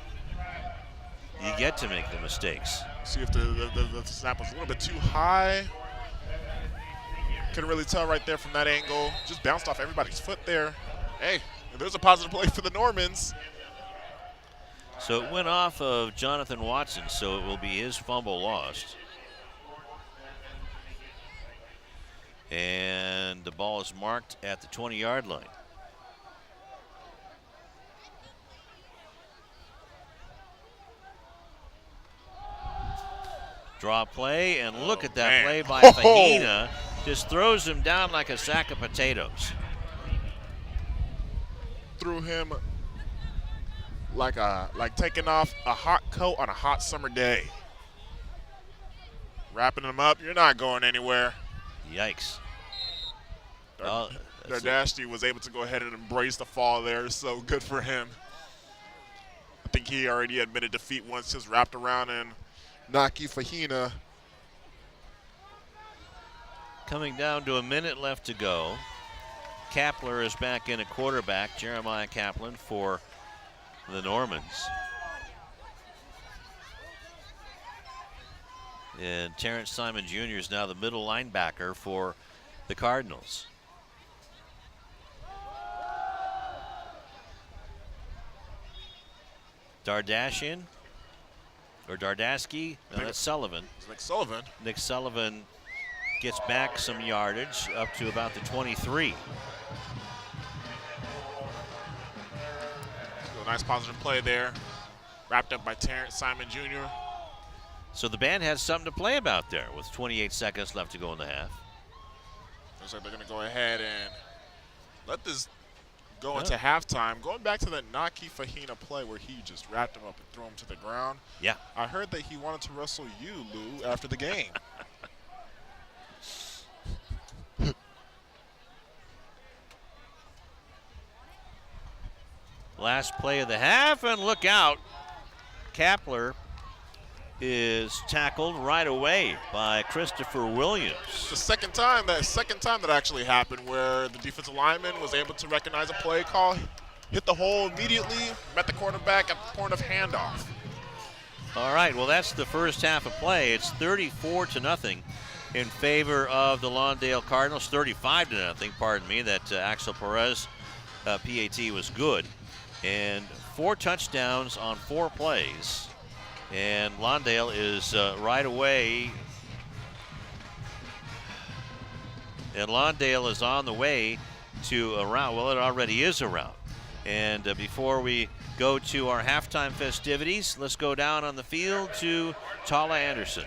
make the mistakes. See if the snap was a little bit too high. Couldn't really tell right there from that angle. Just bounced off everybody's foot there. Hey, there's a positive play for the Normans. So it went off of Jonathan Watson, so it will be his fumble lost. And the ball is marked at the 20-yard line. Draw play, and look at that play by Fahina. Just throws him down like a sack of potatoes. Threw him like taking off a hot coat on a hot summer day. Wrapping him up. You're not going anywhere. Yikes. Dardashti was able to go ahead and embrace the fall there, so good for him. I think he already admitted defeat once, just wrapped around and Naki Fahina. Coming down to a minute left to go. Kapler is back in at quarterback, Jeremiah Kaplan for the Normans. And Terrence Simon Jr. is now the middle linebacker for the Cardinals. Dardashian, or Dardasky, no, that's Sullivan. Nick Sullivan. Nick Sullivan gets back some yardage up to about the 23. So a nice positive play there. Wrapped up by Terrence Simon Jr. So the band has something to play about there with 28 seconds left to go in the half. Looks like they're going to go ahead and let this go into halftime. Going back to that Naki Fahina play where he just wrapped him up and threw him to the ground. Yeah. I heard that he wanted to wrestle you, Lou, after the game. Last play of the half, and look out. Kapler is tackled right away by Christopher Williams. The second time that actually happened, where the defensive lineman was able to recognize a play call, hit the hole immediately, met the quarterback at the point of handoff. All right, well, that's the first half of play. It's 34-0 in favor of the Lawndale Cardinals. 35-0, pardon me. That Axel Perez PAT was good. And 4 touchdowns on 4 plays. And Lawndale is right away. And Lawndale is on the way to a round. Well, it already is a round. And before we go to our halftime festivities, let's go down on the field to Tauli Anderson.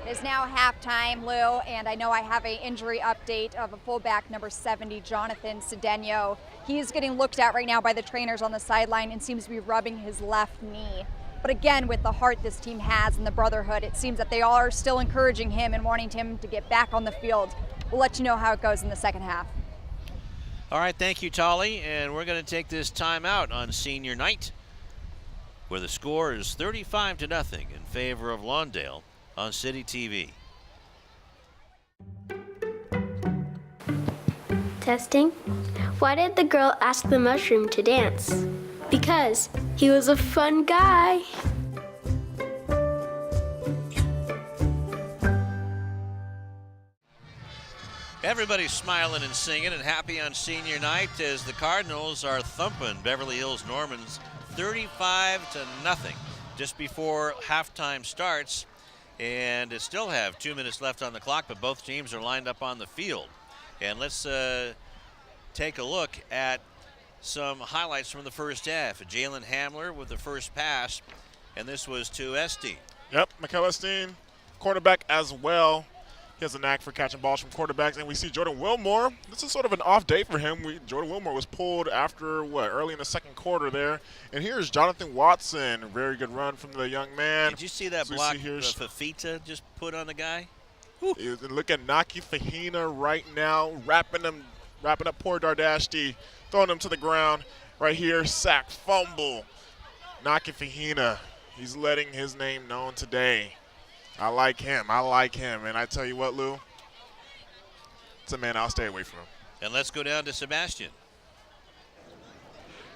It is now halftime, Lou, and I know I have an injury update of a fullback number 70, Jonathan Cedeno. He is getting looked at right now by the trainers on the sideline and seems to be rubbing his left knee. But again, with the heart this team has and the brotherhood, it seems that they all are still encouraging him and wanting him to get back on the field. We'll let you know how it goes in the second half. All right, thank you, Tauli. And we're going to take this timeout on senior night, where the score is 35-0 in favor of Lawndale on CityTV. Testing. Why did the girl ask the mushroom to dance? Because he was a fun guy. Everybody's smiling and singing and happy on senior night as the Cardinals are thumping Beverly Hills Normans 35-0 just before halftime starts. And it still have 2 minutes left on the clock, but both teams are lined up on the field. And let's take a look at some highlights from the first half. Jalen Hamler with the first pass, and this was to Esty. Yep, Mikel Esteen, quarterback as well. He has a knack for catching balls from quarterbacks, and we see Jordan Wilmore. This is sort of an off day for him. Jordan Wilmore was pulled after, early in the second quarter there. And here's Jonathan Watson, a very good run from the young man. Did you see that block Fafita just put on the guy? Look at Naki Fahina right now, wrapping up poor Dardashti, throwing him to the ground. Right here, sack, fumble. Naki Fahina, he's letting his name known today. I like him. And I tell you what, Lou, it's a man I'll stay away from. And let's go down to Sebastian.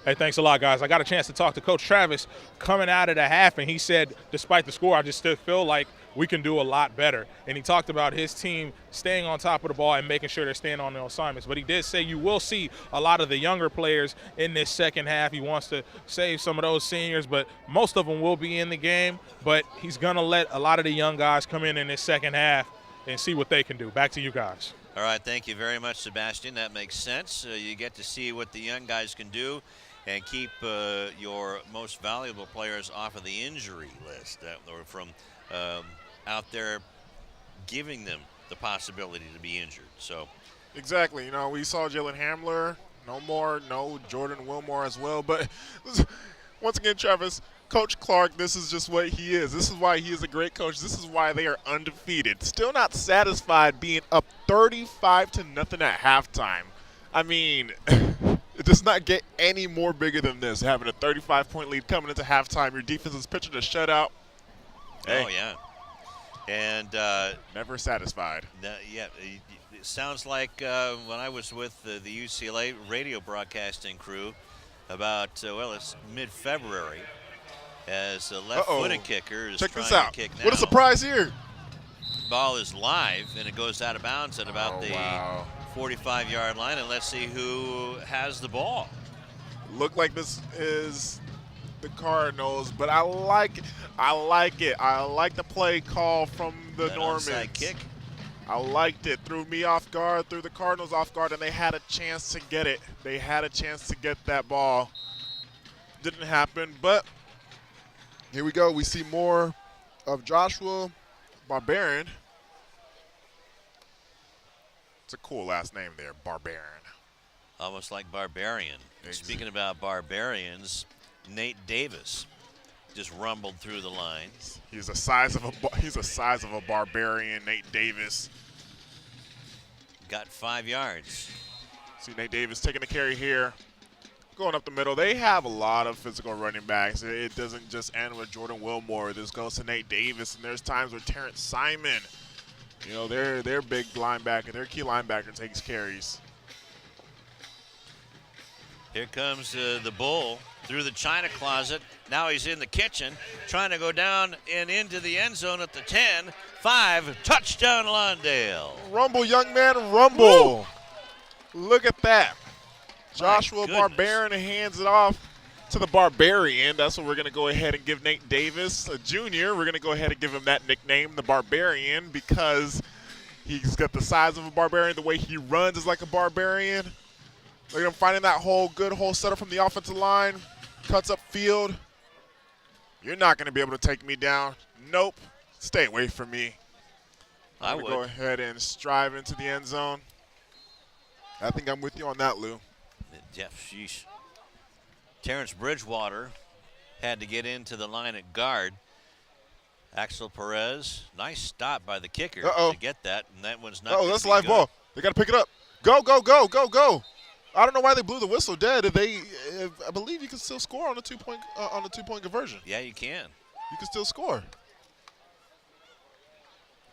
Hey, thanks a lot, guys. I got a chance to talk to Coach Travis coming out of the half, and he said, despite the score, I just still feel like we can do a lot better. And he talked about his team staying on top of the ball and making sure they're staying on their assignments. But he did say you will see a lot of the younger players in this second half. He wants to save some of those seniors, but most of them will be in the game. But he's going to let a lot of the young guys come in this second half and see what they can do. Back to you guys. All right, thank you very much, Sebastian. That makes sense. You get to see what the young guys can do and keep your most valuable players off of the injury list or from out there giving them the possibility to be injured. So exactly. We saw Jalen Hamler. No Jordan Wilmore as well. But once again, Travis, Coach Clark, this is just what he is. This is why he is a great coach. This is why they are undefeated. Still not satisfied being up 35-0 at halftime. I mean, it does not get any more bigger than this. Having a 35-point lead coming into halftime, your defense is pitching a shutout. Hey, Oh, yeah. And never satisfied. yeah, it sounds like when I was with the UCLA radio broadcasting crew about, well, it's mid-February, as a left-footed kicker is Check trying this out. to kick now. What a surprise here. Ball is live, and it goes out of bounds at about the Wow. 45-yard line, and let's see who has the ball. Look like this is the Cardinals, but I like it. I like the play call from the That Normans. onside kick. I liked it. Threw me off guard, threw the Cardinals off guard, and they had a chance to get it. They had a chance to get that ball. Didn't happen, but here we go. We see more of Joshua Barbarian. It's a cool last name there, Barbarian. Almost like Barbarian. Speaking about barbarians, Nate Davis just rumbled through the lines. He's the size of a barbarian, Nate Davis. Got 5 yards. See Nate Davis taking the carry here, going up the middle. They have a lot of physical running backs. It doesn't just end with Jordan Wilmore. This goes to Nate Davis, and there's times where Terrence Simon, you know, their big linebacker, their key linebacker takes carries. Here comes the Bull through the china closet. Now he's in the kitchen, trying to go down and into the end zone at the 10. 5, touchdown Lawndale. Rumble, young man, rumble. Woo! Look at that. Joshua goodness. Barbarian hands it off to the Barbarian. That's what we're going to go ahead and give Nate Davis, a junior. We're going to go ahead and give him that nickname, the Barbarian, because he's got the size of a barbarian. The way he runs is like a barbarian. Look at him finding that good hole setup from the offensive line. Cuts up field. You're not going to be able to take me down. Nope. Stay away from me. I I'm would. going to go ahead and strive into the end zone. I think I'm with you on that, Lou. Jeff, sheesh. Terrence Bridgewater had to get into the line at guard. Axel Perez, nice stop by the kicker to get that, and that one's not. Oh, gonna that's be live good. ball. They got to pick it up. Go, go, go, go, go. I don't know why they blew the whistle dead. I believe you can still score on a two-point conversion. Yeah, you can. You can still score.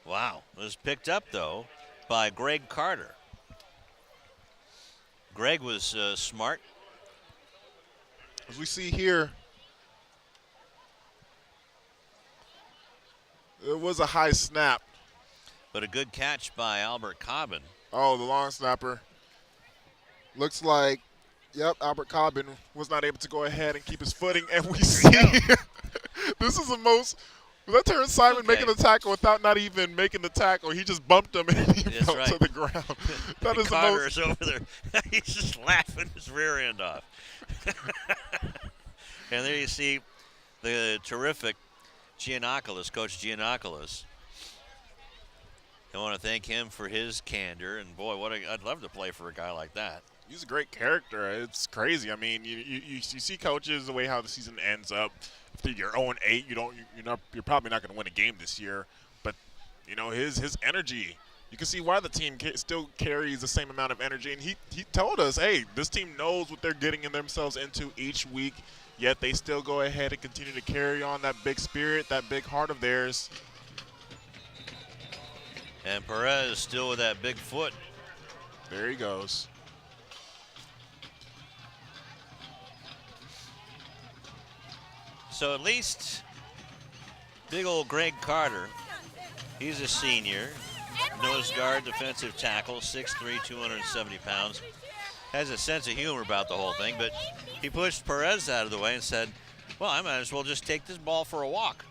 Wow, it was picked up though by Greg Carter. Greg was smart. As we see here, it was a high snap. But a good catch by Albert Cobbin. Oh, the long snapper. Looks like, yep, Albert Cobbin was not able to go ahead and keep his footing. And we see, this is the most, was that Terrence Simon making the tackle without not even making the tackle? He just bumped him and he fell to the ground. That is Carter the most. is over there. He's just laughing his rear end off. And there you see the terrific Giannakoulis, Coach Giannakoulis. I want to thank him for his candor. And, boy, I'd love to play for a guy like that. He's a great character. It's crazy. I mean, you see coaches, the way how the season ends up. If you're 0-8, you're probably not going to win a game this year. But you know his energy. You can see why the team still carries the same amount of energy. And he told us, hey, this team knows what they're getting themselves into each week. Yet they still go ahead and continue to carry on that big spirit, that big heart of theirs. And Perez still with that big foot. There he goes. So at least big old Greg Carter, he's a senior, nose guard, defensive tackle, 6'3", 270 pounds. Has a sense of humor about the whole thing, but he pushed Perez out of the way and said, well, I might as well just take this ball for a walk.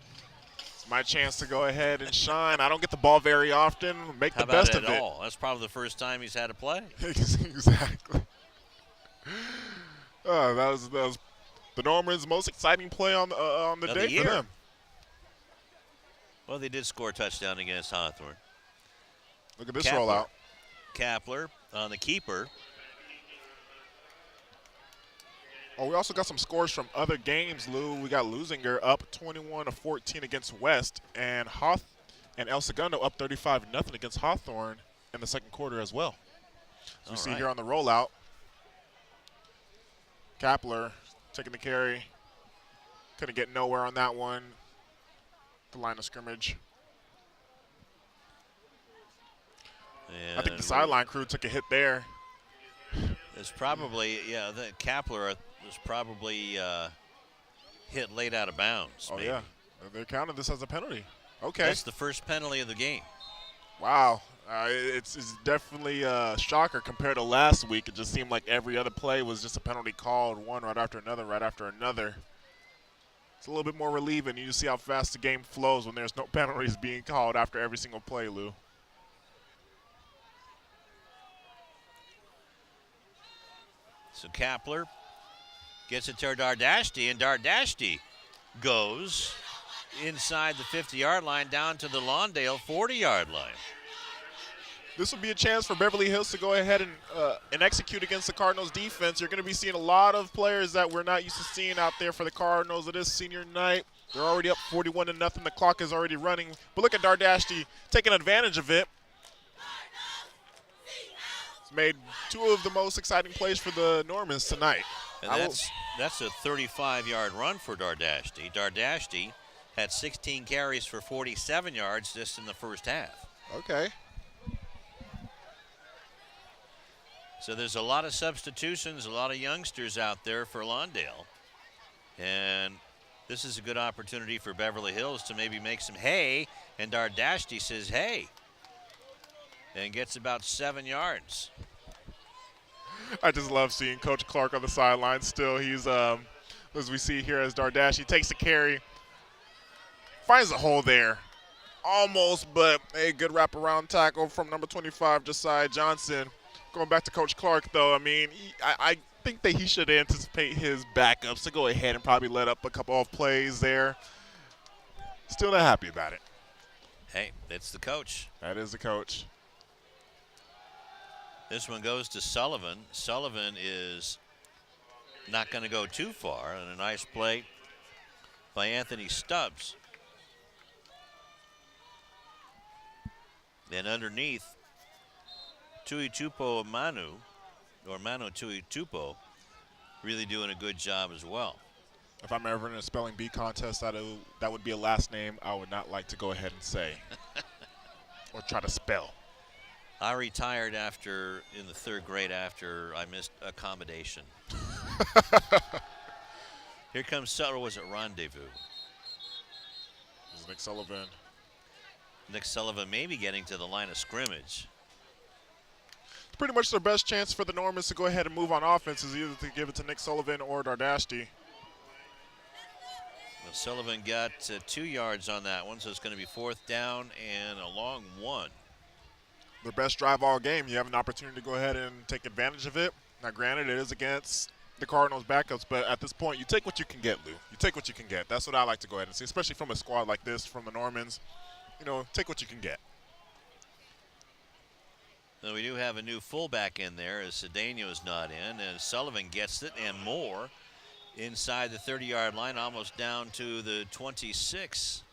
It's my chance to go ahead and shine. I don't get the ball very often. Make the best of it. At all? That's probably the first time he's had to play. Exactly. That was the Normans' most exciting play on the day year. for them. Well, they did score a touchdown against Hawthorne. Look at this rollout. Kapler on the keeper. Oh, we also got some scores from other games, Lou. We got Lusinger up 21-14 against West, and El Segundo up 35-0 against Hawthorne in the second quarter as well. As we see here on the rollout, Kapler taking the carry. Couldn't get nowhere on that one. The line of scrimmage. And I think the sideline crew took a hit there. It's probably, the Kapler was probably hit late out of bounds. Oh, maybe. yeah. They're counting this as a penalty. Okay. That's the first penalty of the game. Wow. It's definitely a shocker compared to last week. It just seemed like every other play was just a penalty called, one right after another, right after another. It's a little bit more relieving. You see how fast the game flows when there's no penalties being called after every single play, Lou. So Kapler gets it to Dardashti, and Dardashti goes inside the 50-yard line down to the Lawndale 40-yard line. This will be a chance for Beverly Hills to go ahead and execute against the Cardinals defense. You're going to be seeing a lot of players that we're not used to seeing out there for the Cardinals. It is senior night. They're already up 41-0. The clock is already running. But look at Dardashti taking advantage of it. He's made two of the most exciting plays for the Normans tonight. And that's a 35-yard run for Dardashti. Dardashti had 16 carries for 47 yards just in the first half. Okay. So there's a lot of substitutions, a lot of youngsters out there for Lawndale. And this is a good opportunity for Beverly Hills to maybe make some hay. And Dardashti says, hey, and gets about 7 yards. I just love seeing Coach Clark on the sideline still. He's, as we see here as Dardashti takes the carry, finds a hole there. Almost, but a good wraparound tackle from number 25, Josiah Johnson. Going back to Coach Clark, though, I mean, I think that he should anticipate his backups to go ahead and probably let up a couple of plays there. Still not happy about it. Hey, it's the coach. That is the coach. This one goes to Sullivan. Sullivan is not going to go too far, and a nice play by Anthony Stubbs. Then underneath, Tuitupo Manu Tuitupo, really doing a good job as well. If I'm ever in a spelling bee contest, that would be a last name I would not like to go ahead and say or try to spell. I retired in the third grade after I missed accommodation. Here comes or was it Rendezvous? This is Nick Sullivan. Nick Sullivan maybe getting to the line of scrimmage. It's pretty much their best chance for the Normans to go ahead and move on offense is either to give it to Nick Sullivan or Dardashti. Well, Sullivan got 2 yards on that one, so it's going to be 4th down and a long one. Their best drive all game. You have an opportunity to go ahead and take advantage of it. Now, granted, it is against the Cardinals backups, but at this point, you take what you can get, Lou. You take what you can get. That's what I like to go ahead and see, especially from a squad like this, from the Normans. You know, take what you can get. So we do have a new fullback in there as Cedeno is not in, and Sullivan gets it and more inside the 30-yard line, almost down to the 26.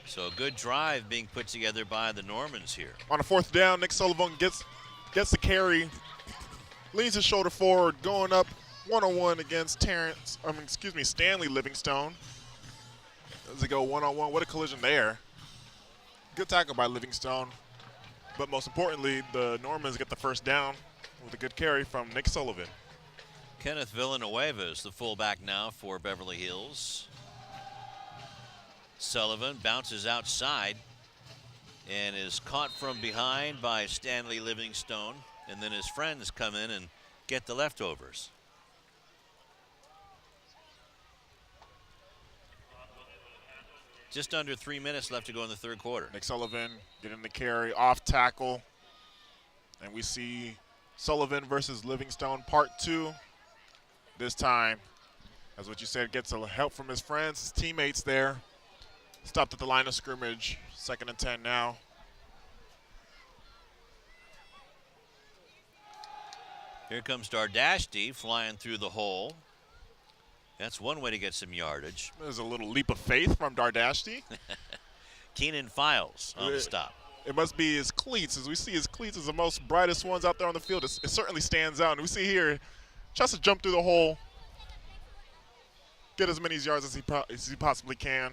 So a good drive being put together by the Normans here. On a 4th down, Nick Sullivan gets the carry, leans his shoulder forward, going up one-on-one against Stanley Livingstone. As they go one-on-one, what a collision there. Good tackle by Livingstone. But most importantly, the Normans get the first down with a good carry from Nick Sullivan. Kenneth Villanueva is the fullback now for Beverly Hills. Sullivan bounces outside and is caught from behind by Stanley Livingstone, and then his friends come in and get the leftovers. Just under 3 minutes left to go in the third quarter. Nick Sullivan getting the carry off tackle. And we see Sullivan versus Livingstone part 2. This time, as what you said, gets a help from his friends, his teammates there. Stopped at the line of scrimmage. 2nd and 10 now. Here comes Dardashti flying through the hole. That's one way to get some yardage. There's a little leap of faith from Dardashti. Keenan Files on the stop. It must be his cleats. As we see, his cleats is the most brightest ones out there on the field. It certainly stands out. And we see here, tries to jump through the hole, get as many yards as he possibly can.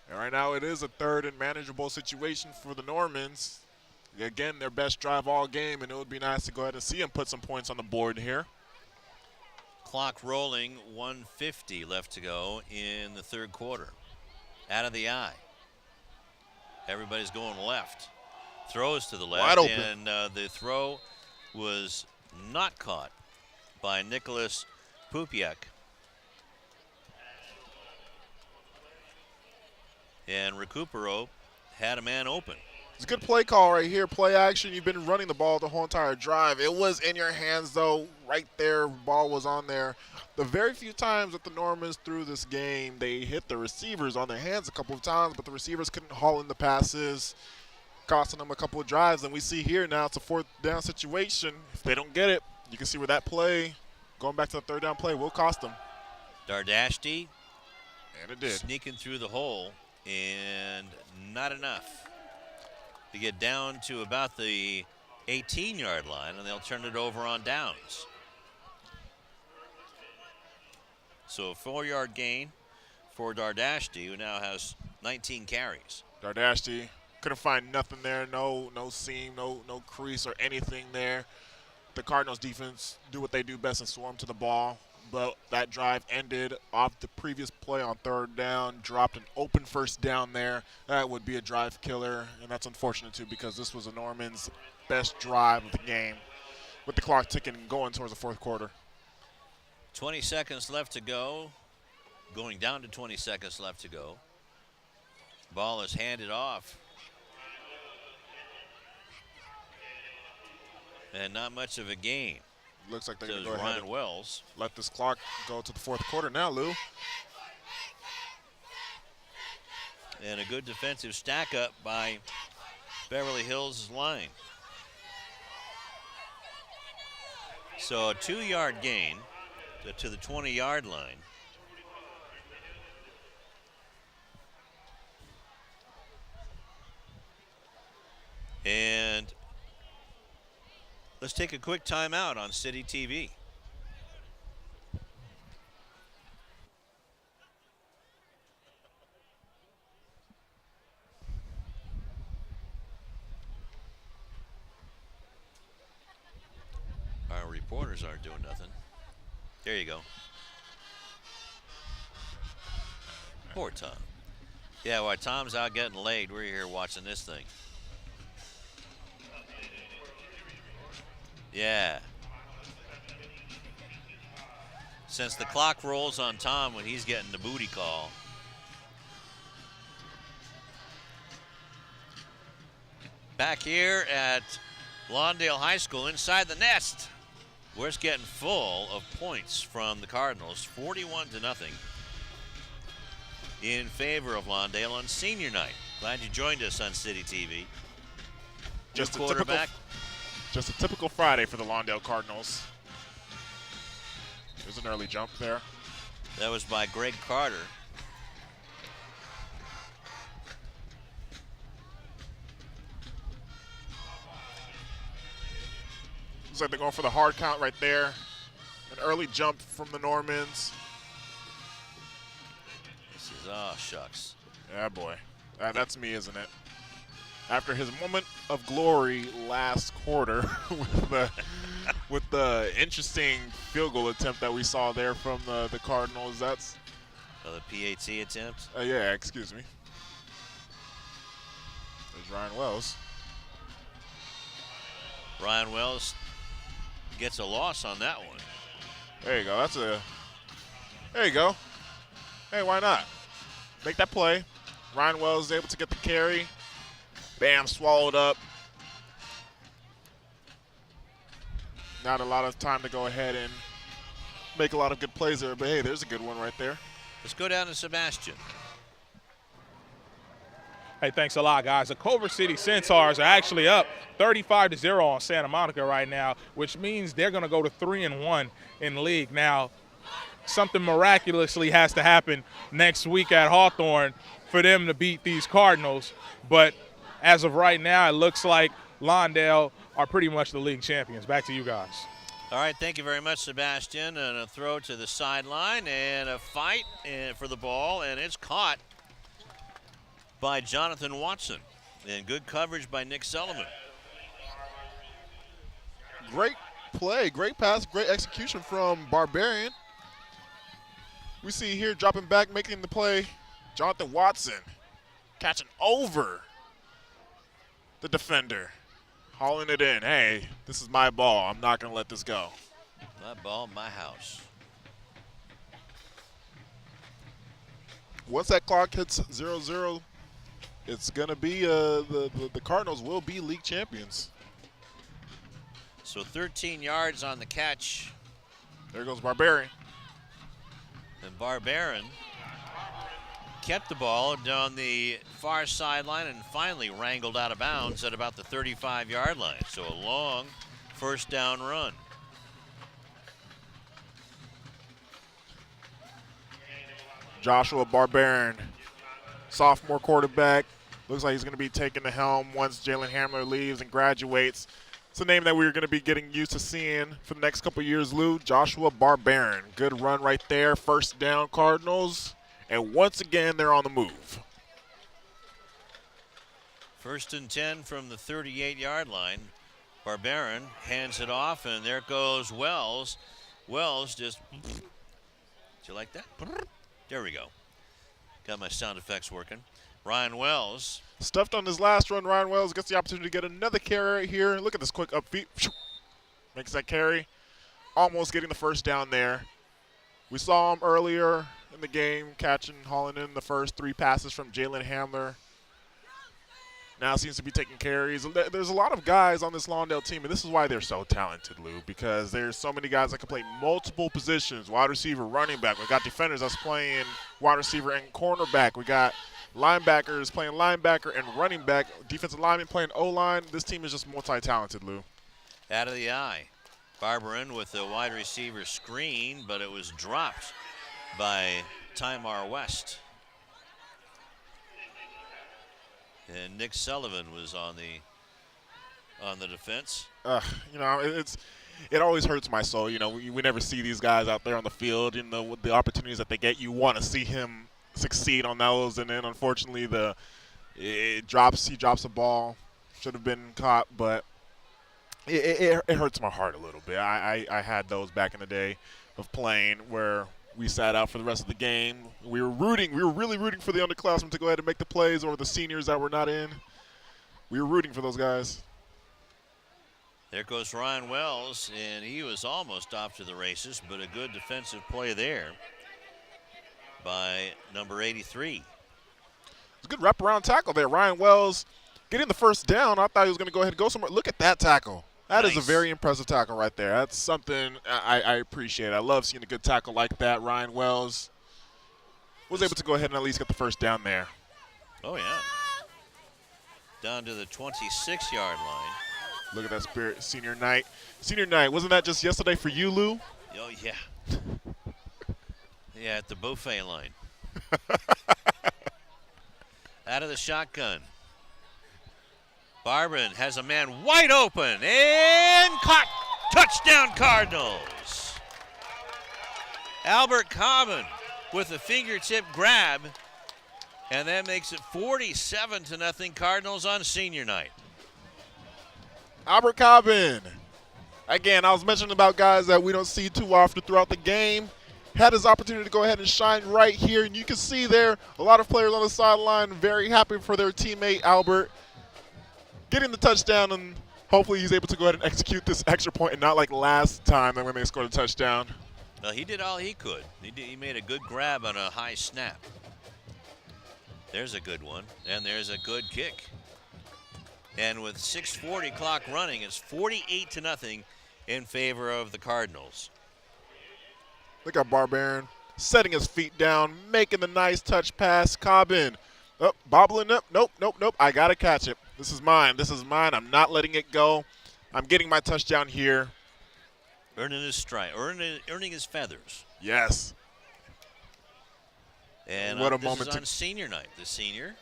And right now it is a third and manageable situation for the Normans. Again, their best drive all game, and it would be nice to go ahead and see them put some points on the board here. Clock rolling, 1:50 left to go in the third quarter. Out of the eye. Everybody's going left. Throws to the left, wide open. and the throw was not caught by Nicholas Pupiak. And Recupero had a man open. It's a good play call right here, play action. You've been running the ball the whole entire drive. It was in your hands, though, right there. Ball was on there. The very few times that the Normans through this game, they hit the receivers on their hands a couple of times, but the receivers couldn't haul in the passes, costing them a couple of drives. And we see here now it's a fourth down situation. If they don't get it, you can see where that play, going back to the third down play, will cost them. Dardashti And it did. sneaking through the hole, and not enough to get down to about the 18-yard line, and they'll turn it over on downs. So a 4-yard gain for Dardashti, who now has 19 carries. Dardashti couldn't find nothing there, no seam, no crease or anything there. The Cardinals defense do what they do best and swarm to the ball. But that drive ended off the previous play on third down, dropped an open first down there. That would be a drive killer, and that's unfortunate too because this was the Normans' best drive of the game with the clock ticking and going towards the fourth quarter. 20 seconds left to go, going down to 20 seconds left to go. Ball is handed off. And not much of a gain. Looks like they're going So to go ahead Ryan and Wells. let this clock go to the fourth quarter now, Lou. And a good defensive stack up by Beverly Hills' line. So a 2-yard gain to the 20-yard line. And let's take a quick timeout on CityTV. Our reporters aren't doing nothing. There you go. Poor Tom. Yeah, while Tom's out getting laid, we're here watching this thing. Yeah. Since the clock rolls on Tom when he's getting the booty call. Back here at Lawndale High School inside the nest. We're just getting full of points from the Cardinals, 41-0 in favor of Lawndale on senior night. Glad you joined us on CityTV. Just a quarterback. Just a typical Friday for the Lawndale Cardinals. There's an early jump there. That was by Greg Carter. Looks like they're going for the hard count right there. An early jump from the Normans. This is, oh, shucks. Yeah, boy. That's me, isn't it? After his moment of glory last quarter with the interesting field goal attempt that we saw there from the Cardinals, that's... The PAT attempt? Yeah, excuse me. There's Ryan Wells. Ryan Wells gets a loss on that one. There you go. There you go. Hey, why not? Make that play. Ryan Wells is able to get the carry. Bam, swallowed up. Not a lot of time to go ahead and make a lot of good plays there, but hey, there's a good one right there. Let's go down to Sebastian. Hey, thanks a lot, guys. The Culver City Centaurs are actually up 35-0 on Santa Monica right now, which means they're going to go to 3-1 in the league. Now, something miraculously has to happen next week at Hawthorne for them to beat these Cardinals. But as of right now, it looks like Lawndale are pretty much the league champions. Back to you guys. All right, thank you very much, Sebastian. And a throw to the sideline and a fight for the ball, and it's caught by Jonathan Watson. And good coverage by Nick Sullivan. Great play, great pass, great execution from Barbarian. We see here dropping back, making the play, Jonathan Watson catching over the defender, hauling it in. Hey, this is my ball. I'm not going to let this go. My ball, my house. Once that clock hits 0-0, it's going to be the Cardinals will be league champions. So 13 yards on the catch. There goes Barbarian. And Barbarian kept the ball down the far sideline and finally wrangled out of bounds at about the 35-yard line. So a long first down run. Joshua Barbarian, sophomore quarterback. Looks like he's going to be taking the helm once Jalen Hamler leaves and graduates. It's a name that we're going to be getting used to seeing for the next couple years, Lou. Joshua Barbarian. Good run right there. First down, Cardinals. And once again, they're on the move. 1st and 10 from the 38-yard line. Barbarian hands it off, and there goes Wells. Wells just, did you like that? There we go. Got my sound effects working. Ryan Wells. Stuffed on his last run, Ryan Wells gets the opportunity to get another carry right here. Look at this quick up feet. Makes that carry. Almost getting the first down there. We saw him earlier in the game catching, hauling in the first 3 passes from Jalen Hamler. Now seems to be taking carries. There's a lot of guys on this Lawndale team, and this is why they're so talented, Lou, because there's so many guys that can play multiple positions, wide receiver, running back. We got defenders that's playing wide receiver and cornerback. We got linebackers playing linebacker and running back, defensive lineman playing O-line. This team is just multi-talented, Lou. Out of the eye. Barberin with the wide receiver screen, but it was dropped by Tymar West. And Nick Sullivan was on the defense. You know, it always hurts my soul. You know, we never see these guys out there on the field. You know, with the opportunities that they get, you want to see him succeed on those, and then unfortunately he drops the ball. Should have been caught, but it hurts my heart a little bit. I had those back in the day of playing where we sat out for the rest of the game. We were really rooting for the underclassmen to go ahead and make the plays, or the seniors that were not in. We were rooting for those guys. There goes Ryan Wells, and he was almost off to the races, but a good defensive play there by number 83. It's a good wraparound tackle there. Ryan Wells getting the first down. I thought he was going to go ahead and go somewhere. Look at that tackle. That is a very impressive tackle right there. That's something I appreciate. I love seeing a good tackle like that. Ryan Wells was able to go ahead and at least get the first down there. Oh, yeah. Down to the 26-yard line. Look at that spirit. Senior night. Senior night. Wasn't that just yesterday for you, Lou? Oh, yeah. Yeah, at the buffet line. Out of the shotgun. Barberin has a man wide open and caught. Touchdown Cardinals. Albert Cobbin with a fingertip grab, and that makes it 47-0 Cardinals on senior night. Albert Cobbin. Again, I was mentioning about guys that we don't see too often throughout the game. Had his opportunity to go ahead and shine right here, and you can see there a lot of players on the sideline very happy for their teammate Albert getting the touchdown, and hopefully he's able to go ahead and execute this extra point and not like last time when they scored a touchdown. No, he did all he could. He made a good grab on a high snap. There's a good one, and there's a good kick. And with 6:40 clock running, it's 48-0 in favor of the Cardinals. Look at Barbarian setting his feet down, making the nice touch pass. Cobbin Oh, bobbling up. Nope, nope, nope. I got to catch it. This is mine. This is mine. I'm not letting it go. I'm getting my touchdown here. Earning his stride, earning his feathers. Yes. And what a this moment is on senior night. The senior.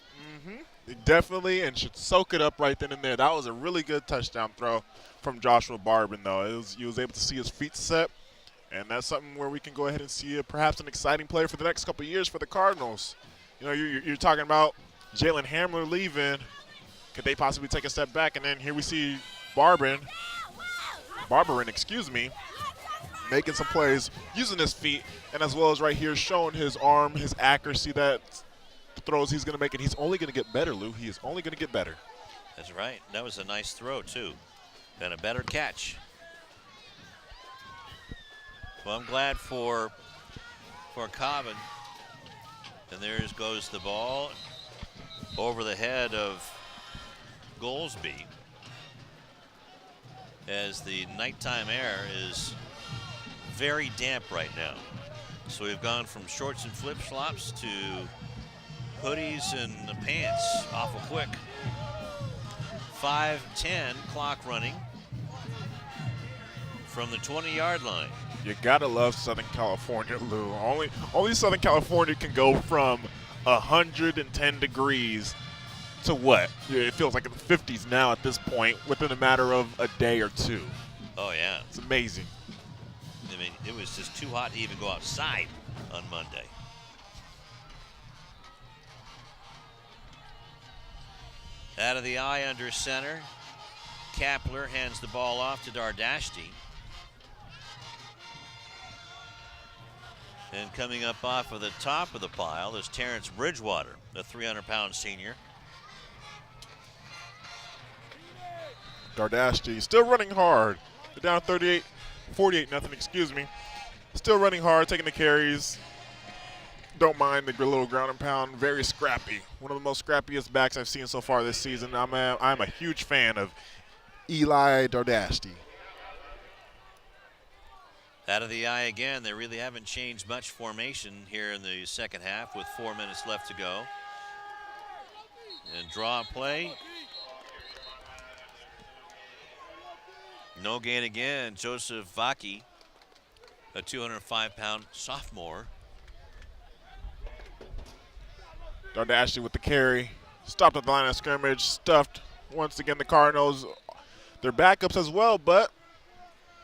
Definitely, and should soak it up right then and there. That was a really good touchdown throw from Joshua Barbin, though. He was able to see his feet set, and that's something where we can go ahead and see perhaps an exciting player for the next couple of years for the Cardinals. You know, you're talking about Jalen Hamler leaving. Could they possibly take a step back? And then here we see Barberin, making some plays, using his feet, and as well as right here showing his arm, his accuracy, that the throws he's going to make, and he's only going to get better, Lou. He is only going to get better. That's right. That was a nice throw, too, and a better catch. Well, I'm glad for Cobbin. And there goes the ball over the head of Goolsby, as the nighttime air is very damp right now. So we've gone from shorts and flip-flops to hoodies and the pants awful quick. 5:10 clock running from the 20-yard line. You gotta love Southern California, Lou. Only Southern California can go from 110 degrees to what? It feels like in the 50s now at this point, within a matter of a day or two. Oh yeah, it's amazing. I mean, it was just too hot to even go outside on Monday. Out of the eye under center, Kapler hands the ball off to Dardashti. And coming up off of the top of the pile is Terrence Bridgewater, the 300-pound senior. Dardashti still running hard. They're down 48-0, excuse me. Still running hard, taking the carries. Don't mind the little ground and pound. Very scrappy. One of the most scrappiest backs I've seen so far this season. I'm a huge fan of Eli Dardashti. Out of the eye again. They really haven't changed much formation here in the second half with 4 minutes left to go. And draw play. No gain again. Joseph Vaki, a 205-pound sophomore. Dardashti with the carry. Stopped at the line of scrimmage. Stuffed once again the Cardinals. Their backups as well, but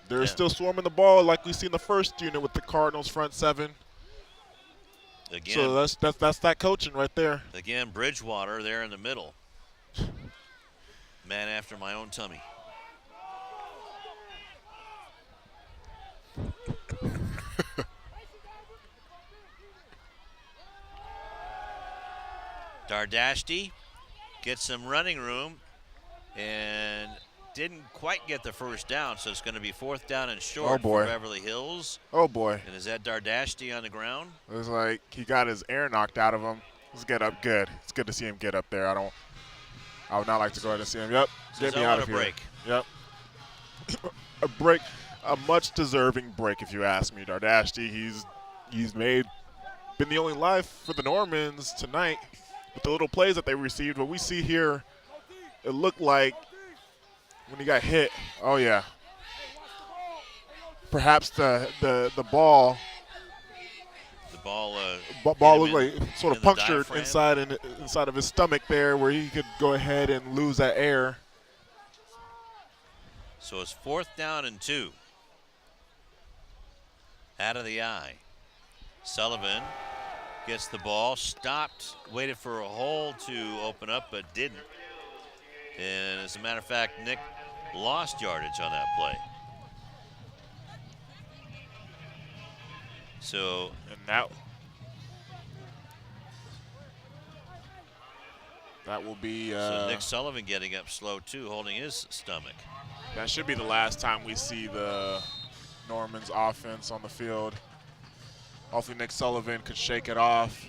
they're still swarming the ball like we see in the first unit with the Cardinals front seven. Again, so that's that coaching right there. Again, Bridgewater there in the middle. Man after my own tummy. Dardashti gets some running room and didn't quite get the first down, so it's going to be 4th down and short for Beverly Hills. Oh, boy. And is that Dardashti on the ground? It was like he got his air knocked out of him. Let's get up good. It's good to see him get up there. I would not like to go ahead and see him. Yep, get me out of here. Break. Yep. A break, a much deserving break if you ask me. Dardashti, he's been the only life for the Normans tonight with the little plays that they received. What we see here, it looked like when he got hit, oh yeah, perhaps the ball. The ball looked like sort of punctured inside of his stomach there, where he could go ahead and lose that air. So it's 4th down and 2. Out of the eye. Sullivan gets the ball, stopped, waited for a hole to open up, but didn't. And as a matter of fact, Nick lost yardage on that play. So, and that will be. So Nick Sullivan getting up slow too, holding his stomach. That should be the last time we see the Normans offense on the field. Hopefully Nick Sullivan could shake it off.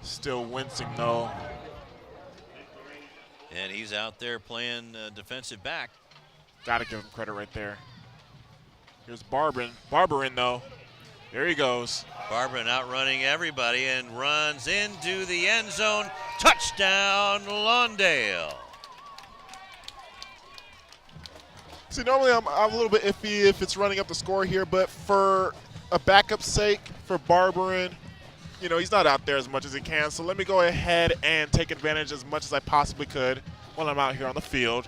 Still wincing though. And he's out there playing defensive back. Got to give him credit right there. Here's Barberin though. Here he goes. Barberman outrunning everybody and runs into the end zone. Touchdown, Lawndale. See, normally I'm a little bit iffy if it's running up the score here, but for a backup's sake, for Barberman, you know, he's not out there as much as he can, so let me go ahead and take advantage as much as I possibly could while I'm out here on the field.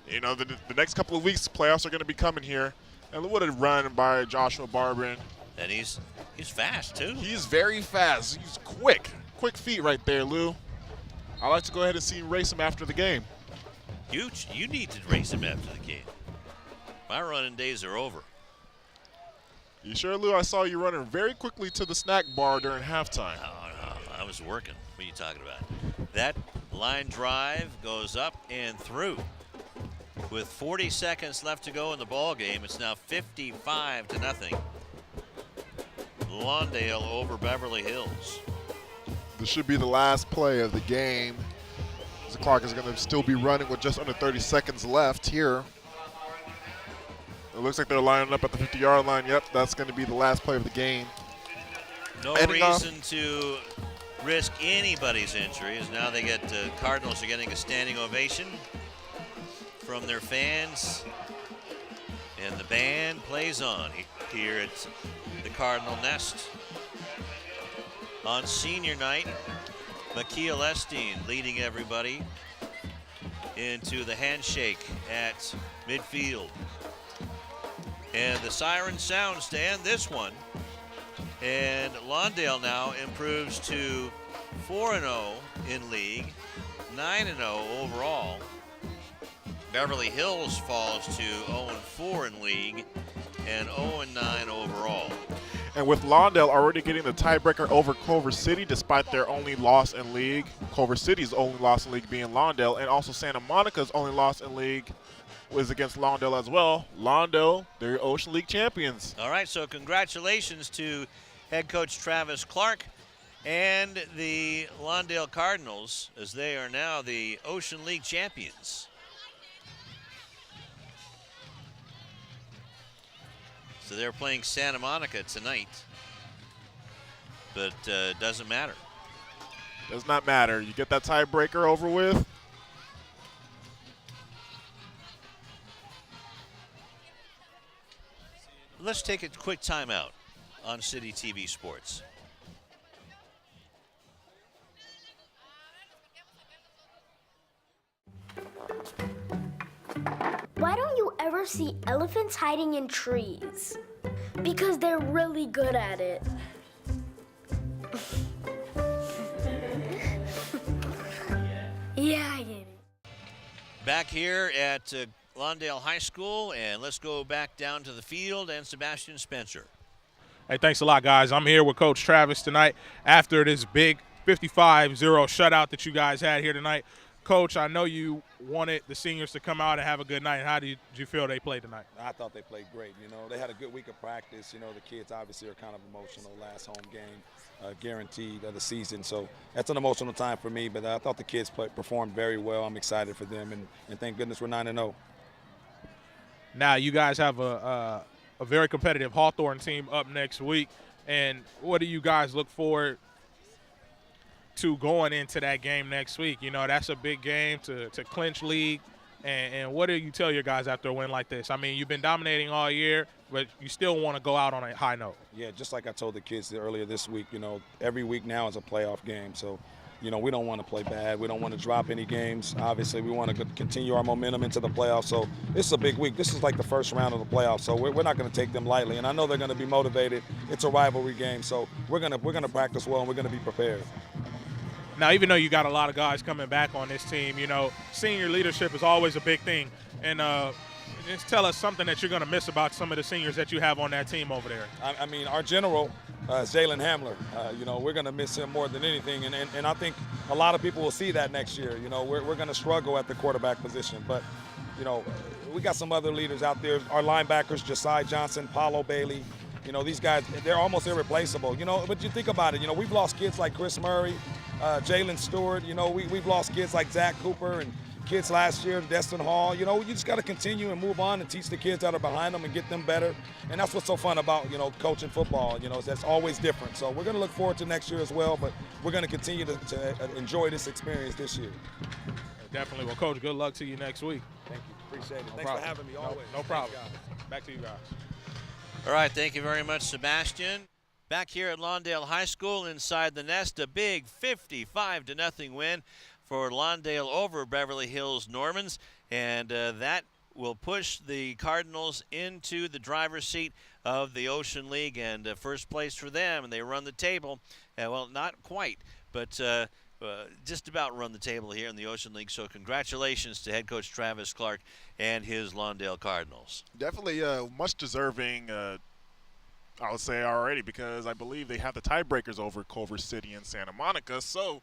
You know, the next couple of weeks, playoffs are going to be coming here, and what a run by Joshua Barberman. And he's fast, too. He's very fast. He's quick. Quick feet right there, Lou. I like to go ahead and see race him after the game. You need to race him after the game. My running days are over. You sure, Lou? I saw you running very quickly to the snack bar during halftime. No, I was working. What are you talking about? That line drive goes up and through. With 40 seconds left to go in the ball game, it's now 55-0. Lawndale over Beverly Hills. This should be the last play of the game. The clock is going to still be running with just under 30 seconds left here. It looks like they're lining up at the 50-yard line. Yep, that's going to be the last play of the game. No reason to risk anybody's injury, as now they get Cardinals are getting a standing ovation from their fans. And the band plays on here at the Cardinal Nest. On senior night, Makia Lestine leading everybody into the handshake at midfield. And the siren sounds to end this one. And Lawndale now improves to 4-0 in league, 9-0 overall. Beverly Hills falls to 0-4 in league and 0-9 overall. And with Lawndale already getting the tiebreaker over Culver City despite their only loss in league, Culver City's only loss in league being Lawndale, and also Santa Monica's only loss in league was against Lawndale as well. Lawndale, they're Ocean League champions. All right, so congratulations to head coach Travis Clark and the Lawndale Cardinals, as they are now the Ocean League champions. So they're playing Santa Monica tonight, but doesn't matter. Does not matter. You get that tiebreaker over with. Let's take a quick timeout on CityTV Sports. Why don't you ever see elephants hiding in trees? Because they're really good at it. Yeah, I get it. Back here at Lawndale High School, and let's go back down to the field and Sebastian Spencer. Hey, thanks a lot, guys. I'm here with Coach Travis tonight after this big 55-0 shutout that you guys had here tonight. Coach, I know you wanted the seniors to come out and have a good night. How did you feel they played tonight? I thought they played great. You know, they had a good week of practice. You know, the kids obviously are kind of emotional. Last home game, guaranteed of the season. So that's an emotional time for me, but I thought the kids performed very well. I'm excited for them, and thank goodness we're 9-0. Now, you guys have a very competitive Hawthorne team up next week, and what do you guys look forward to going into that game next week? You know, that's a big game to clinch league, and what do you tell your guys after a win like this? I mean, you've been dominating all year, but you still want to go out on a high note. Yeah, just like I told the kids earlier this week, you know, every week now is a playoff game, so you know, we don't want to play bad. We don't want to drop any games. Obviously, we want to continue our momentum into the playoffs. So this is a big week. This is like the first round of the playoffs. So we're not going to take them lightly. And I know they're going to be motivated. It's a rivalry game. So we're going to practice well, and we're going to be prepared. Now, even though you got a lot of guys coming back on this team, you know, senior leadership is always a big thing. And just tell us something that you're going to miss about some of the seniors that you have on that team over there. I mean, our general, Jalen Hamler, you know, we're going to miss him more than anything. And I think a lot of people will see that next year. You know, we're going to struggle at the quarterback position. But, you know, we got some other leaders out there. Our linebackers, Josiah Johnson, Paulo Bailey. You know, these guys, they're almost irreplaceable. You know, but you think about it, you know, we've lost kids like Chris Murray, Jalen Stewart. You know, we've lost kids like Zach Cooper and kids last year, Destin Hall. You know, you just got to continue and move on and teach the kids that are behind them and get them better. And that's what's so fun about, you know, coaching football. You know, that's always different. So we're going to look forward to next year as well, but we're going to continue to enjoy this experience this year. Definitely. Well, Coach, good luck to you next week. Thank you. Appreciate it. No Thanks problem. for having me always. No problem. Back to you guys. All right, thank you very much, Sebastian. Back here at Lawndale High School, inside the nest, a big 55-0 win for Lawndale over Beverly Hills Normans, and that will push the Cardinals into the driver's seat of the Ocean League, and first place for them, and they run the table. Well, not quite, but just about run the table here in the Ocean League. So congratulations to head coach Travis Clark and his Lawndale Cardinals. Definitely much deserving, I would say already, because I believe they have the tiebreakers over Culver City and Santa Monica. So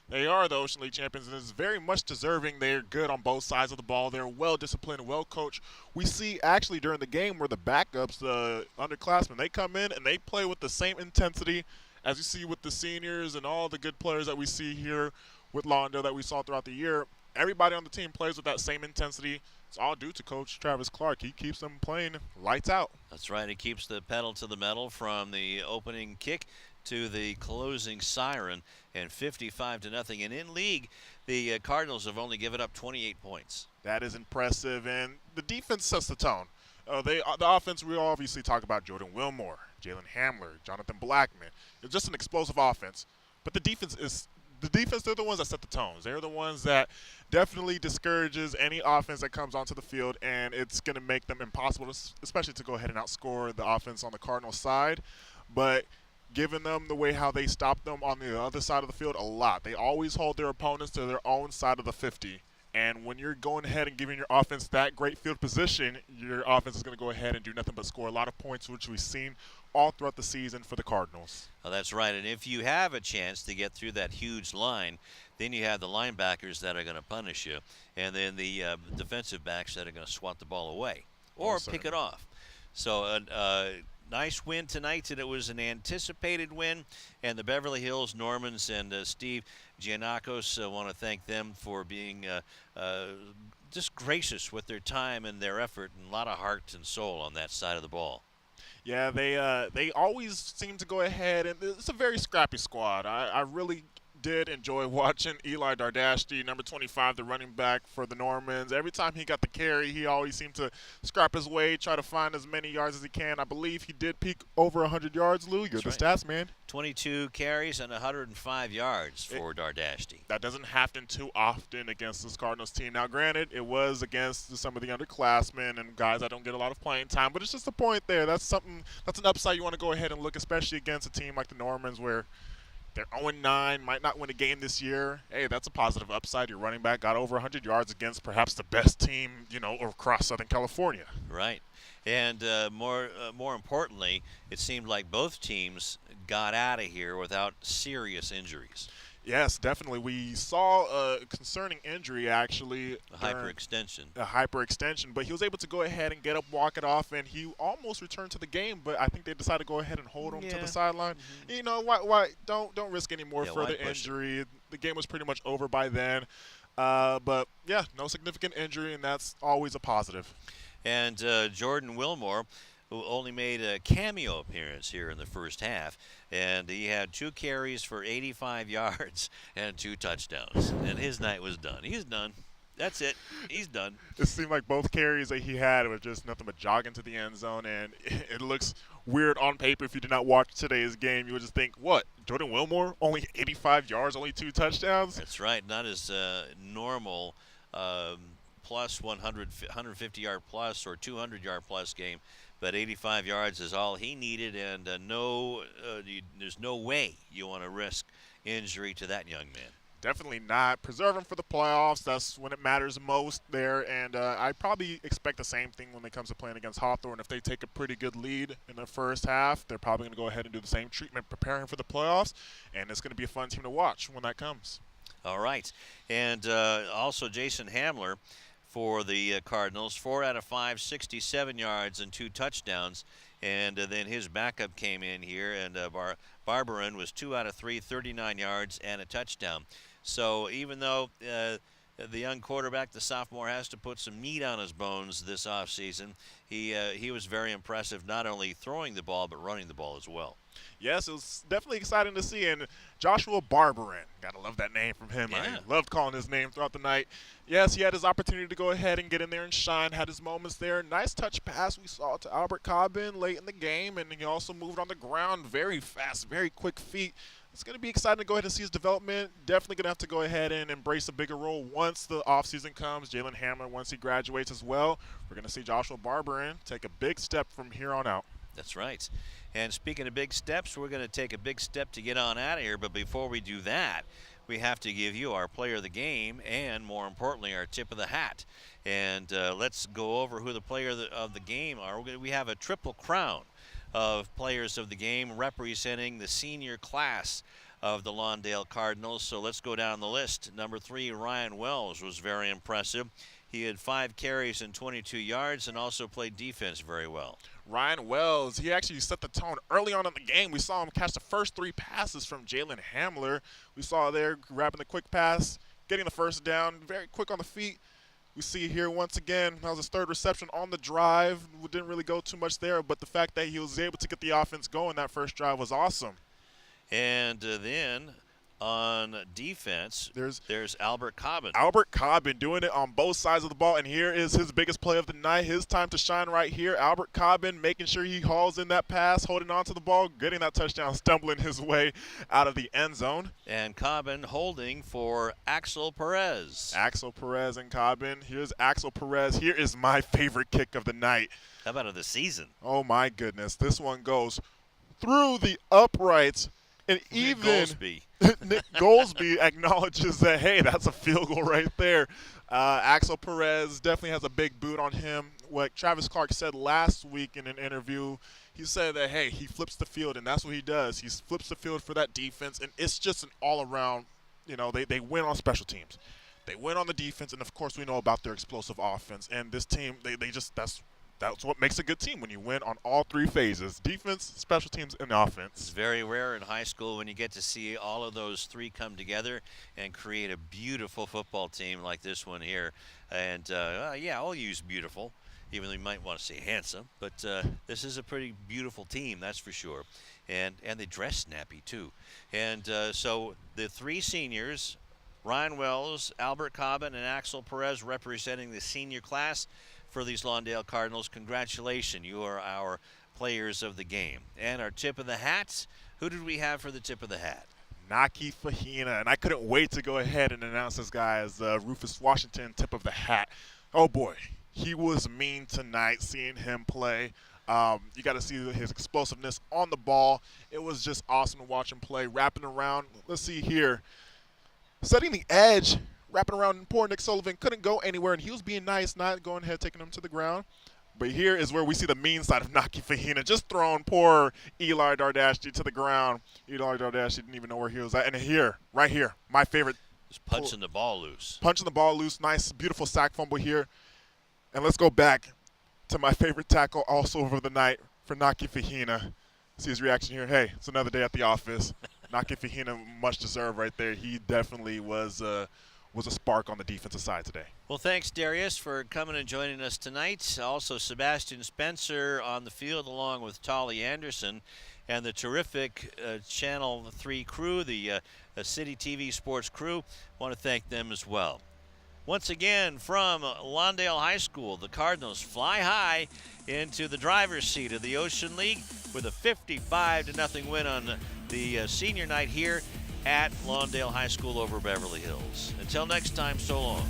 they are the Ocean League champions, and it's very much deserving. They're good on both sides of the ball. They're well-disciplined, well-coached. We see actually during the game where the backups, the underclassmen, they come in and they play with the same intensity as you see with the seniors and all the good players that we see here with Lawndale that we saw throughout the year. Everybody on the team plays with that same intensity. It's all due to Coach Travis Clark. He keeps them playing lights out. That's right. He keeps the pedal to the metal from the opening kick to the closing siren, and 55-0. And in league, the Cardinals have only given up 28 points. That is impressive, and the defense sets the tone. The offense, we obviously talk about Jordan Wilmore, Jalen Hamler, Jonathan Blackman. It's just an explosive offense. But the defense, they're the ones that set the tones. They're the ones that definitely discourages any offense that comes onto the field, and it's going to make them impossible, especially to go ahead and outscore the offense on the Cardinals side. But giving them the way how they stop them on the other side of the field a lot. They always hold their opponents to their own side of the 50. And when you're going ahead and giving your offense that great field position, your offense is going to go ahead and do nothing but score a lot of points, which we've seen all throughout the season for the Cardinals. Oh, that's right. And if you have a chance to get through that huge line, then you have the linebackers that are going to punish you, and then the defensive backs that are going to swat the ball away or pick it off. So nice win tonight, and it was an anticipated win. And the Beverly Hills Normans and Steve Giannakos, I want to thank them for being just gracious with their time and their effort, and a lot of heart and soul on that side of the ball. Yeah, they always seem to go ahead, and it's a very scrappy squad. I really did enjoy watching Eli Dardashti, number 25, the running back for the Normans. Every time he got the carry, he always seemed to scrap his way, try to find as many yards as he can. I believe he did peak over 100 yards, Lou. You're the stats man. 22 carries and 105 yards for Dardashti. That doesn't happen too often against this Cardinals team. Now, granted, it was against some of the underclassmen and guys that don't get a lot of playing time, but it's just a point there. That's an upside you want to go ahead and look, especially against a team like the Normans where they're 0-9, might not win a game this year. Hey, that's a positive upside. Your running back got over 100 yards against perhaps the best team, across Southern California. Right. And more importantly, it seemed like both teams got out of here without serious injuries. Yes, definitely. We saw a concerning injury, actually. A hyperextension. But he was able to go ahead and get up, walk it off, and he almost returned to the game, but I think they decided to go ahead and hold him to the sideline. Mm-hmm. You know, why don't risk any more further injury. The game was pretty much over by then. But, yeah, no significant injury, and that's always a positive. And Jordan Wilmore, who only made a cameo appearance here in the first half, and he had 2 carries for 85 yards and 2 touchdowns. And his night was done. He's done. That's it. He's done. It seemed like both carries that he had were just nothing but jogging to the end zone, and it looks weird on paper. If you did not watch today's game, you would just think, what, Jordan Wilmore, only 85 yards, only 2 touchdowns? That's right. Not as normal plus 150-yard plus or 200-yard plus game. But 85 yards is all he needed, and there's no way you want to risk injury to that young man. Definitely not. Preserve him for the playoffs. That's when it matters most there. And I probably expect the same thing when it comes to playing against Hawthorne. If they take a pretty good lead in the first half, they're probably going to go ahead and do the same treatment, preparing for the playoffs. And it's going to be a fun team to watch when that comes. All right. And also Jason Hamler for the Cardinals, 4 out of 5, 67 yards and 2 touchdowns. And then his backup came in here, and Barbarin was 2 out of 3, 39 yards and a touchdown. So even though the young quarterback, the sophomore, has to put some meat on his bones this offseason. He was very impressive, not only throwing the ball but running the ball as well. Yes, it was definitely exciting to see. And Joshua Barberin, gotta love that name from him. Yeah. I loved calling his name throughout the night. Yes, he had his opportunity to go ahead and get in there and shine, had his moments there. Nice touch pass we saw to Albert Cobbin late in the game, and he also moved on the ground very fast, very quick feet. It's going to be exciting to go ahead and see his development. Definitely going to have to go ahead and embrace a bigger role once the offseason comes. Jalen Hamler, once he graduates as well. We're going to see Joshua Barberin take a big step from here on out. That's right. And speaking of big steps, we're going to take a big step to get on out of here. But before we do that, we have to give you our player of the game and, more importantly, our tip of the hat. And let's go over who the player of the game are. We have a triple crown of players of the game representing the senior class of the Lawndale Cardinals. So let's go down the list. Number 3, Ryan Wells, was very impressive. He had 5 carries and 22 yards and also played defense very well. Ryan Wells, he actually set the tone early on in the game. We saw him catch the first 3 passes from Jalen Hamler. We saw there grabbing the quick pass, getting the first down, very quick on the feet. We see here once again, that was his 3rd reception on the drive. We didn't really go too much there, but the fact that he was able to get the offense going that first drive was awesome. And then on defense, there's Albert Cobbin. Albert Cobbin doing it on both sides of the ball, and here is his biggest play of the night. His time to shine right here. Albert Cobbin making sure he hauls in that pass, holding on to the ball, getting that touchdown, stumbling his way out of the end zone. And Cobbin holding for Axel Perez. Axel Perez and Cobbin. Here's Axel Perez. Here is my favorite kick of the night. How about of the season? Oh, my goodness. This one goes through the uprights. And even Nick Goldsby acknowledges that, hey, that's a field goal right there. Axel Perez definitely has a big boot on him. What Travis Clark said last week in an interview, he said that, hey, he flips the field, and that's what he does. He flips the field for that defense, and it's just an all-around, they win on special teams. They win on the defense, and, of course, we know about their explosive offense. And this team, that's what makes a good team, when you win on all 3 phases: defense, special teams, and offense. It's very rare in high school when you get to see all of those 3 come together and create a beautiful football team like this one here. And, yeah, I'll use beautiful, even though you might want to say handsome. But this is a pretty beautiful team, that's for sure. And they dress snappy, too. And so the 3 seniors, Ryan Wells, Albert Cobbin, and Axel Perez, representing the senior class for these Lawndale Cardinals. Congratulations, you are our players of the game. And our tip of the hat, who did we have for the tip of the hat? Naki Fahina, and I couldn't wait to go ahead and announce this guy as Rufus Washington tip of the hat. Oh boy, he was mean tonight seeing him play. You got to see his explosiveness on the ball. It was just awesome to watch him play, wrapping around. Let's see here. Setting the edge, wrapping around poor Nick Sullivan, couldn't go anywhere, and he was being nice, not going ahead, taking him to the ground. But here is where we see the mean side of Naki Fahina, just throwing poor Eli Dardashti to the ground. Eli Dardashti didn't even know where he was at. And here, right here, my favorite. Just punching the ball loose. Punching the ball loose, nice, beautiful sack fumble here. And let's go back to my favorite tackle also over the night for Naki Fahina. See his reaction here. Hey, it's another day at the office. Naki Fahina, much deserved right there. He definitely was a spark on the defensive side today. Well, thanks, Darius, for coming and joining us tonight. Also, Sebastian Spencer on the field along with Tauli Anderson and the terrific Channel 3 crew, the CityTV sports crew. Want to thank them as well. Once again, from Lawndale High School, the Cardinals fly high into the driver's seat of the Ocean League with a 55-0 win on the senior night here at Lawndale High School over Beverly Hills. Until next time, so long.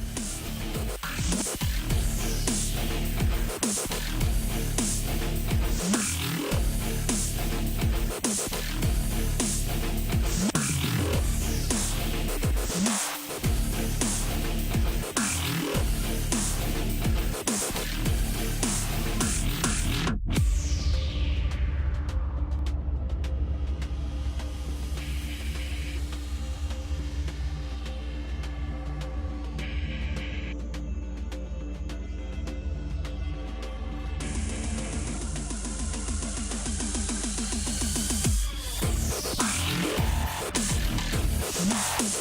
Yeah.